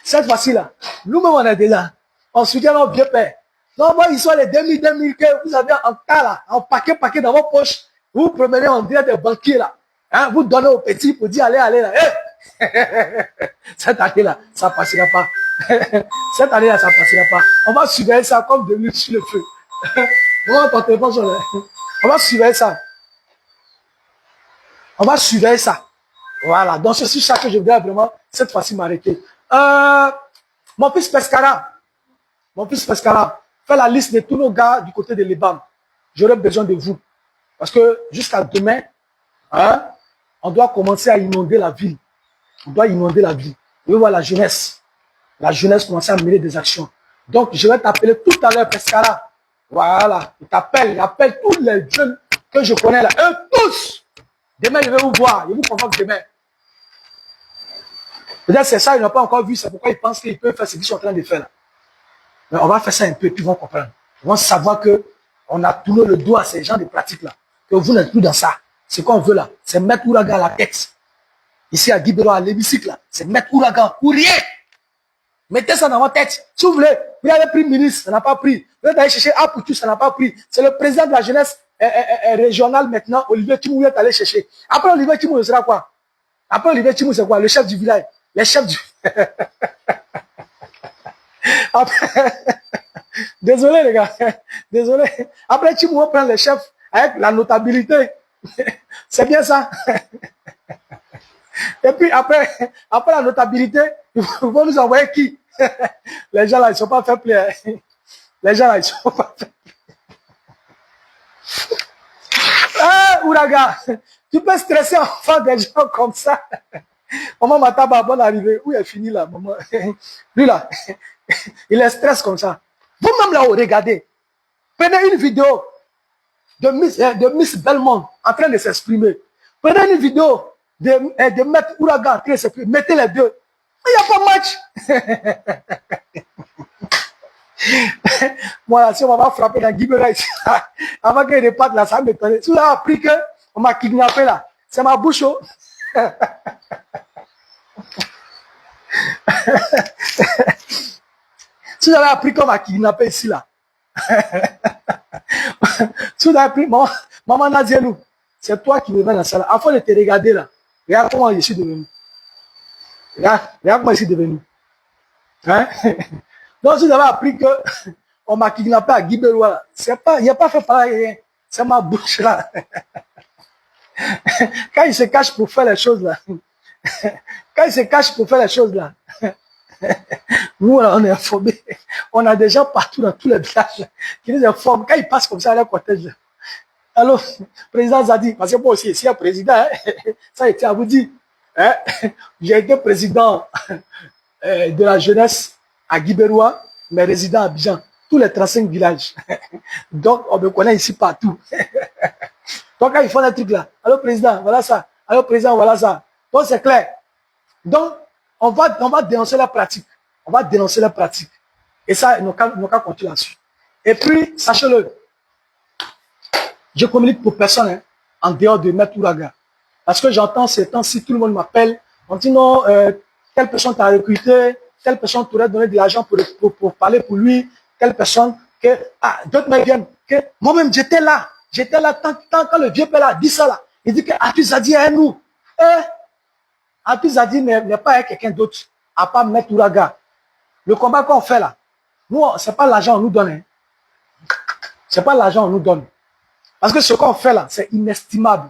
Cette fois-ci là, nous-mêmes, on est déjà. On soutient nos vieux pères. Non, moi, ils sont les 2000 que vous avez en tas là, en paquet dans vos poches. Vous promenez, on dirait des banquiers là. Hein, vous donnez aux petits pour dire allez là. Cette année-là, ça passera pas. Cette année-là, ça passera pas. On va surveiller ça comme de l'huile sur le feu. On va surveiller ça. On va surveiller ça. Voilà. Donc, c'est sur ça que je voudrais vraiment, cette fois-ci, m'arrêter. Mon fils Pescara, fais la liste de tous nos gars du côté de l'Ebam. J'aurai besoin de vous. Parce que jusqu'à demain, hein, on doit commencer à inonder la ville. On doit inonder la ville. Et voir la jeunesse. La jeunesse commencer à mener des actions. Donc, je vais t'appeler tout à l'heure, Pescara. Voilà. Il appelle tous les jeunes que je connais là. Eux tous. Demain, je vais vous voir. Je vous convoque demain. Peut-être c'est ça, ils n'ont pas encore vu. C'est pourquoi ils pensent qu'ils peuvent faire ce qu'ils sont en train de faire là. Mais on va faire ça un peu, puis ils vont comprendre. Ils vont savoir que on a tourné le dos à ces gens de pratique là. Que vous n'êtes plus dans ça. Ce qu'on veut là, c'est mettre Ouragan à la tête. Ici à Guibérois, à l'hémicycle là, c'est mettre Ouragan ou rien. Mettez ça dans votre tête. Si vous voulez, vous avez pris ministre, ça n'a pas pris. Vous allez chercher Apoutou, ça n'a pas pris. C'est le président de la jeunesse régionale maintenant, Olivier Timou, vous êtes allé chercher. Après Olivier Timou, ce sera quoi? Après Olivier Timou, c'est quoi? Le chef du village. Les chefs du... Après... Désolé les gars. Désolé. Après Timou, on prend les chefs avec la notabilité. C'est bien ça. Et puis après la notabilité, ils vont nous envoyer qui? Les gens là, ils ne sont pas fait plaisir. Les gens là, ils ne sont pas fait plaisir. Ah, Ouraga, tu peux stresser en face des gens comme ça. Maman Mataba, bonne arrivée. Où est fini là, maman? Lui là, il est stress comme ça. Vous-même là, regardez. Prenez une vidéo de Miss Belmont en train de s'exprimer. Prenez une vidéo de Maître Ouragan en train de s'exprimer. Mettez les deux. Il n'y a pas match. Moi, si on va frapper dans Guibéra ici, avant qu'il reparte là, ça m'étonne. Si vous avez appris qu'on m'a kidnappé là, c'est ma bouche. Oh. Si vous avez appris qu'on m'a kidnappé ici là, si vous avez appris, maman Nazielou, c'est toi qui me mets dans la salle. Avant de te regarder là, regarde comment je suis devenu. Regarde comment je suis devenu. Hein? Donc, si vous avez appris qu'on m'a kidnappé à Guibérois, c'est pas, il n'y a pas fait pareil, c'est ma bouche là. Quand il se cache pour faire les choses là, Quand il se cache pour faire les choses là, nous, on est informés. On a des gens partout dans tous les villages qui nous informent. Quand ils passent comme ça à leur cortège. Alors, président Zadi, parce que moi aussi, ici, un président, hein, ça a été à vous dire. Hein, j'ai été président de la jeunesse à Guibérois, mais résident à Abidjan. Tous les 35 villages. Donc, on me connaît ici partout. Donc, quand ils font des trucs là, alors président, voilà ça. Alors président, voilà ça. Donc, c'est clair. Donc, on va dénoncer la pratique. On va dénoncer la pratique. Et ça, nos cas continuent là-dessus. Et puis, sachez-le, je communique pour personne hein, en dehors de Maître Ouraga. Parce que j'entends ces temps-ci, tout le monde m'appelle. On dit non, telle personne t'a recruté, telle personne t'aurait donné de l'argent pour parler pour lui, telle personne que... Ah, d'autres me viennent que moi-même, j'étais là quand le vieux père a dit ça là. Il dit que Atus a dit à nous. Atus a dit n'est pas quelqu'un d'autre, à part Maître Ouraga. Le combat qu'on fait là, nous, c'est pas l'argent qu'on nous donne. Hein. C'est pas l'argent qu'on nous donne. Parce que ce qu'on fait là, c'est inestimable.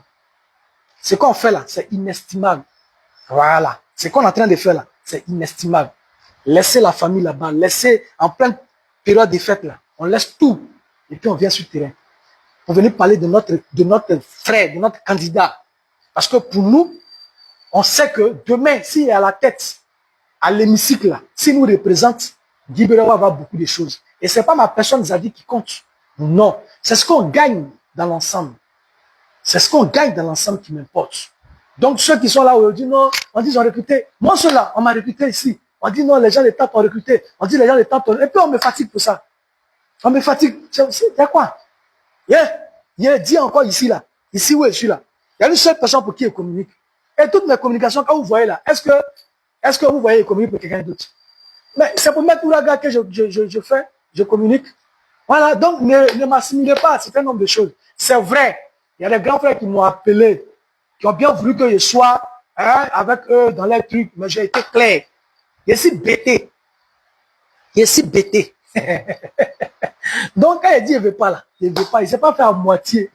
Ce qu'on fait là, c'est inestimable. Voilà. Ce qu'on est en train de faire là, c'est inestimable. Laissez la famille là-bas, laissez en pleine période de fête là. On laisse tout. Et puis on vient sur le terrain. Pour venir parler de notre frère, de notre candidat. Parce que pour nous, on sait que demain, s'il est à la tête, à l'hémicycle là, s'il nous représente, Guy Béraud va avoir beaucoup de choses. Et c'est pas ma personne Zadi qui compte. Non. C'est ce qu'on gagne dans l'ensemble. C'est ce qu'on gagne dans l'ensemble qui m'importe. Donc ceux qui sont là aujourd'hui, non, on dit ils ont recruté. Moi, ceux-là, on m'a recruté ici. On dit non, les gens des temps ont recruté. On dit les gens des temps ont... Et puis on me fatigue pour ça. On me fatigue. C'est quoi? Il y a dit encore ici, là. Ici où je suis là. Il y a une seule personne pour qui je communique. Et toutes mes communications, quand vous voyez là, est-ce que vous voyez je communique pour quelqu'un d'autre? Mais c'est pour mettre tout la gars que je communique. Voilà, donc ne m'assimilez pas à un certain nombre de choses. C'est vrai. Il y a des grands frères qui m'ont appelé, qui ont bien voulu que je sois hein, avec eux dans les trucs, mais j'ai été clair. Je suis bêté. Je suis bêté. Donc, quand il dit, il ne veut pas là, il ne veut pas, il ne s'est pas fait à moitié.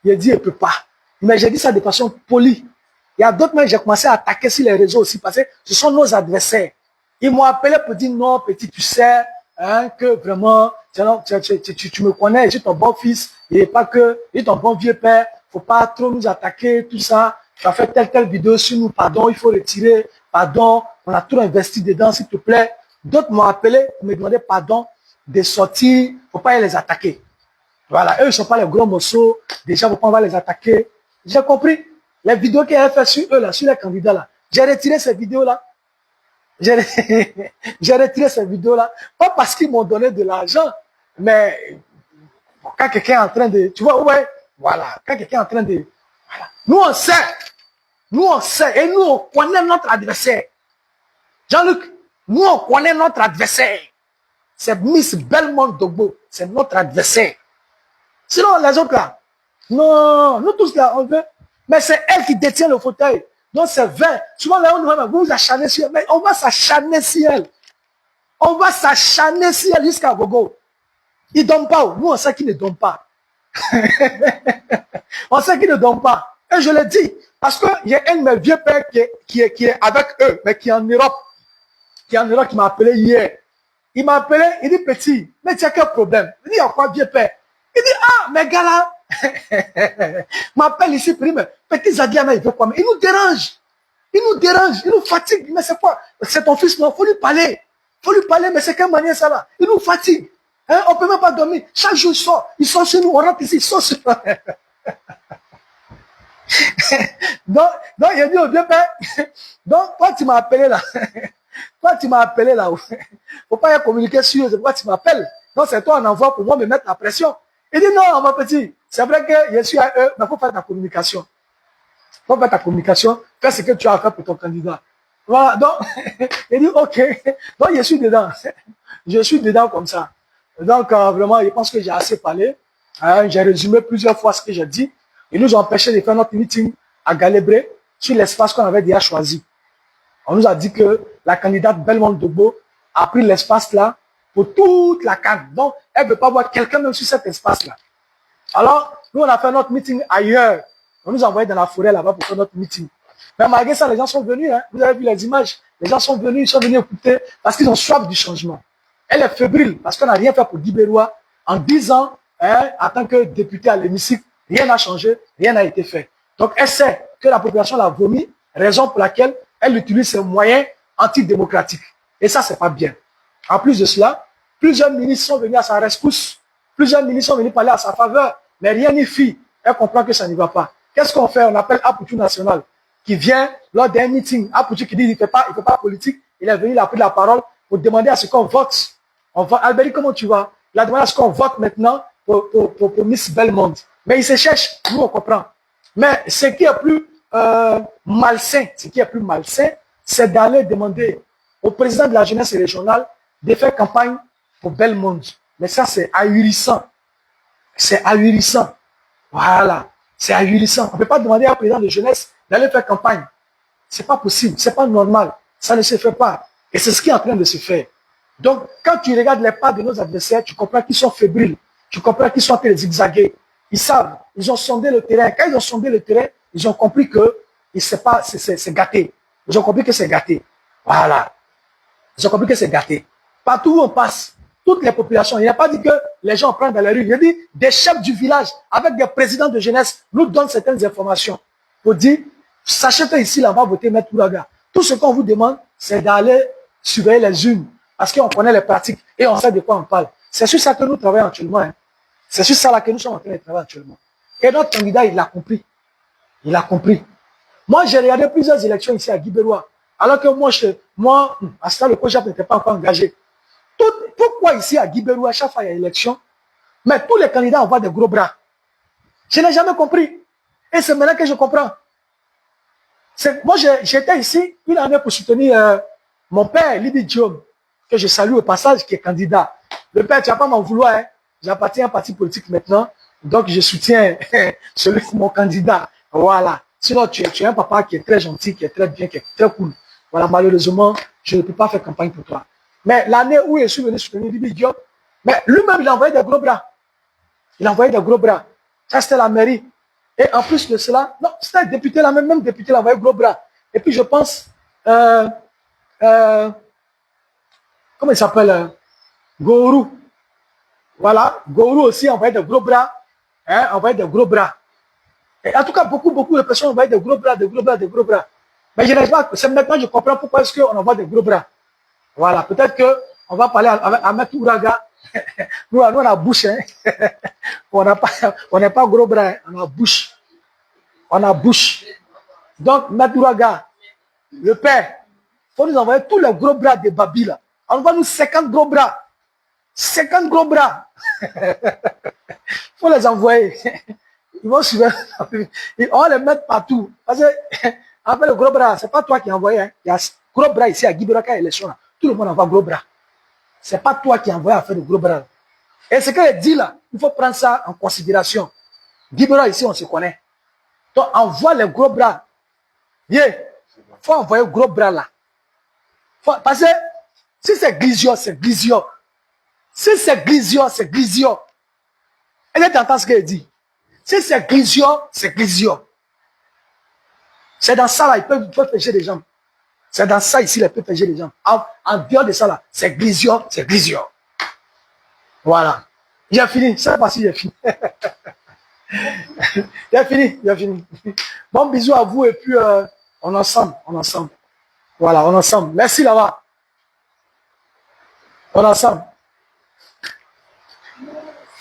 Il a dit, il ne peut pas. Mais j'ai dit ça de façon polie. Il y a d'autres, mais j'ai commencé à attaquer sur les réseaux aussi, parce que ce sont nos adversaires. Ils m'ont appelé pour dire, non, petit, tu sais, hein, que vraiment, tu me connais, je suis ton bon fils, et pas que, je suis ton bon vieux père, faut pas trop nous attaquer, tout ça. Tu as fait telle vidéo sur nous, pardon, il faut retirer, pardon, on a trop investi dedans, s'il te plaît. D'autres m'ont appelé pour me demander pardon de sortir, faut pas les attaquer. Voilà, eux, ils sont pas les gros morceaux, déjà, faut pas les attaquer. J'ai compris. Les vidéos qu'il avait fait sur eux, là, sur les candidats, là. J'ai retiré ces vidéos-là. J'ai retiré ces vidéos-là. Pas parce qu'ils m'ont donné de l'argent, mais quand quelqu'un est en train de... Tu vois, ouais, voilà. Quand quelqu'un est en train de... Voilà. Nous, on sait. Et nous, on connaît notre adversaire. Jean-Luc, nous, on connaît notre adversaire. C'est Miss Belmont Dogbo. C'est notre adversaire. Sinon, les autres là, non, nous tous là, on veut. Mais c'est elle qui détient le fauteuil. Donc c'est 20. Souvent, là, vous vous acharnez sur elle. Mais on va s'acharner sur elle. On va s'acharner sur elle jusqu'à Gogo. Ils ne donnent pas. Nous, on sait qu'ils ne donnent pas. On sait qu'ils ne donnent pas. Et je le dis. Parce qu'il y a un de mes vieux pères qui est avec eux, mais qui est en Europe. Qui m'a appelé hier. Il m'a appelé, il dit, petit, mais tu as quel problème? Il dit, il y a quoi, vieux père? Il dit, ah, mais gars là, m'appelle ici, prime, petit Zadiana, il veut quoi? Mais il nous dérange, il nous fatigue. Mais c'est quoi? C'est ton fils, non? Faut lui parler, mais c'est quelle manière ça là? Il nous fatigue. Hein? On peut même pas dormir. Chaque jour, il sort chez nous, on rentre ici, il sort chez nous. donc, il a dit au vieux père, donc, toi, tu m'as appelé là. Toi, tu m'as appelé là. Faut pas y communiquer sur eux. C'est pourquoi tu m'appelles. Donc, c'est toi, on envoie pour moi me mettre la pression. Il dit non, mon petit. C'est vrai que je suis à eux, mais faut faire ta communication. Faut faire ta communication. Fais ce que tu as à faire pour ton candidat. Voilà. Donc, il dit ok. Donc, je suis dedans. Je suis dedans comme ça. Donc, vraiment, je pense que j'ai assez parlé. Hein, j'ai résumé plusieurs fois ce que j'ai dit. Ils nous ont empêché de faire notre meeting à Galébré sur l'espace qu'on avait déjà choisi. On nous a dit que la candidate Belmont Dogbo a pris l'espace là pour toute la CAN. Donc, elle ne veut pas voir quelqu'un même sur cet espace-là. Alors, nous, on a fait notre meeting ailleurs. On nous a envoyé dans la forêt là-bas pour faire notre meeting. Mais malgré ça, les gens sont venus, hein. Vous avez vu les images. Les gens sont venus écouter parce qu'ils ont soif du changement. Elle est fébrile parce qu'on n'a rien fait pour Guy Béroua. En 10 ans, hein, en tant que député à l'hémicycle, rien n'a changé, rien n'a été fait. Donc, elle sait que la population l'a vomi, raison pour laquelle elle utilise ses moyens antidémocratiques. Et ça, c'est pas bien. En plus de cela, plusieurs ministres sont venus à sa rescousse. Plusieurs ministres sont venus parler à sa faveur. Mais rien n'y fit. Elle comprend que ça n'y va pas. Qu'est-ce qu'on fait? On appelle Apoutou National, qui vient lors d'un meeting. Apoutou qui dit qu'il ne fait pas politique. Il est venu, il a pris la parole pour demander à ce qu'on vote. Albert, comment tu vas? Il a demandé à ce qu'on vote maintenant pour Miss Belmont. Mais il se cherche, nous on comprend. Mais ce qui est plus malsain, c'est d'aller demander au président de la jeunesse régionale de faire campagne pour Belmont. Mais ça, c'est ahurissant. C'est ahurissant. Voilà. C'est ahurissant. On ne peut pas demander à un président de jeunesse d'aller faire campagne. C'est pas possible. C'est pas normal. Ça ne se fait pas. Et c'est ce qui est en train de se faire. Donc, quand tu regardes les pas de nos adversaires, tu comprends qu'ils sont fébriles. Tu comprends qu'ils sont en train de zigzaguer. Ils savent. Ils ont sondé le terrain. Quand ils ont sondé le terrain, ils ont compris que c'est gâté. Ils ont compris que c'est gâté. Voilà. Ils ont compris que c'est gâté. Partout où on passe, toutes les populations, il n'a pas dit que les gens prennent dans la rue. Il a dit des chefs du village avec des présidents de jeunesse nous donnent certaines informations pour dire, sachez qu'ici, là, on va voter Maître Ouraga. Tout ce qu'on vous demande, c'est d'aller surveiller les urnes parce qu'on connaît les pratiques et on sait de quoi on parle. C'est sur ça que nous travaillons actuellement. Hein. C'est sur ça là que nous sommes en train de travailler actuellement. Et notre candidat, il l'a compris. Il a compris. Moi, j'ai regardé plusieurs élections ici à Guy Béroua. Alors que moi, à ce temps, le COJAP n'était pas encore engagé. Pourquoi ici à Guy Béroua, à chaque fois il y a élection, mais tous les candidats envoient des gros bras? Je n'ai jamais compris. Et c'est maintenant que je comprends. Moi, j'étais ici une année pour soutenir mon père, Libby Diom, que je salue au passage, qui est candidat. Le père, tu ne vas pas m'en vouloir. Hein. J'appartiens à un parti politique maintenant, donc je soutiens celui de mon candidat. Voilà. Sinon, tu es un papa qui est très gentil, qui est très bien, qui est très cool. Voilà, malheureusement, je ne peux pas faire campagne pour toi. Mais l'année où je suis venu soutenir Libby Diop, mais lui-même, il a envoyé des gros bras. Il a envoyé des gros bras. Ça, c'était la mairie. Et en plus de cela, non, c'était un député, la même député, il a envoyé gros bras. Et puis, je pense, comment il s'appelle Gourou. Voilà, Gourou aussi a envoyé des gros bras. Hein, envoyé des gros bras. Et en tout cas, beaucoup de personnes ont envoyé des gros bras, des gros bras, des gros bras. Mais je n'ai pas, c'est maintenant que je comprends pourquoi est-ce qu'on envoie des gros bras. Voilà, peut-être qu'on va parler à Maître Ouraga. Nous, on a la bouche. Hein. On n'est pas gros bras, hein. On a bouche. On a bouche. Donc, Maître Ouraga, le père, il faut nous envoyer tous les gros bras de Babi là. On envoie nous 50 gros bras. 50 gros bras. Il faut les envoyer. Ils vont suivre. On va les mettre partout. Parce que, après le gros bras, c'est pas toi qui as envoyé. Hein. Il y a gros bras ici à Guy Béroua élection. Tout le monde envoie gros bras. C'est pas toi qui as envoyé à faire de gros bras. Et ce qu'elle dit là, il faut prendre ça en considération. Guy Béroua ici, on se connaît. Donc, envoie les gros bras. Il faut envoyer gros bras là. Parce que si c'est Glizio, c'est Glizio. Si c'est Glizio, c'est Glizio. Elle entend ce qu'elle dit. Si c'est Glizio, c'est Glizio. C'est dans ça là, ils peuvent pécher les gens. C'est dans ça ici, ils peuvent pécher les gens. En dehors de ça là, c'est Glizio, c'est Glizio. Voilà. J'ai fini. Cette fois-ci, j'ai fini. J'ai fini. Bon, bisous à vous et puis on est ensemble. Voilà, on est ensemble. Merci là-bas. On est ensemble.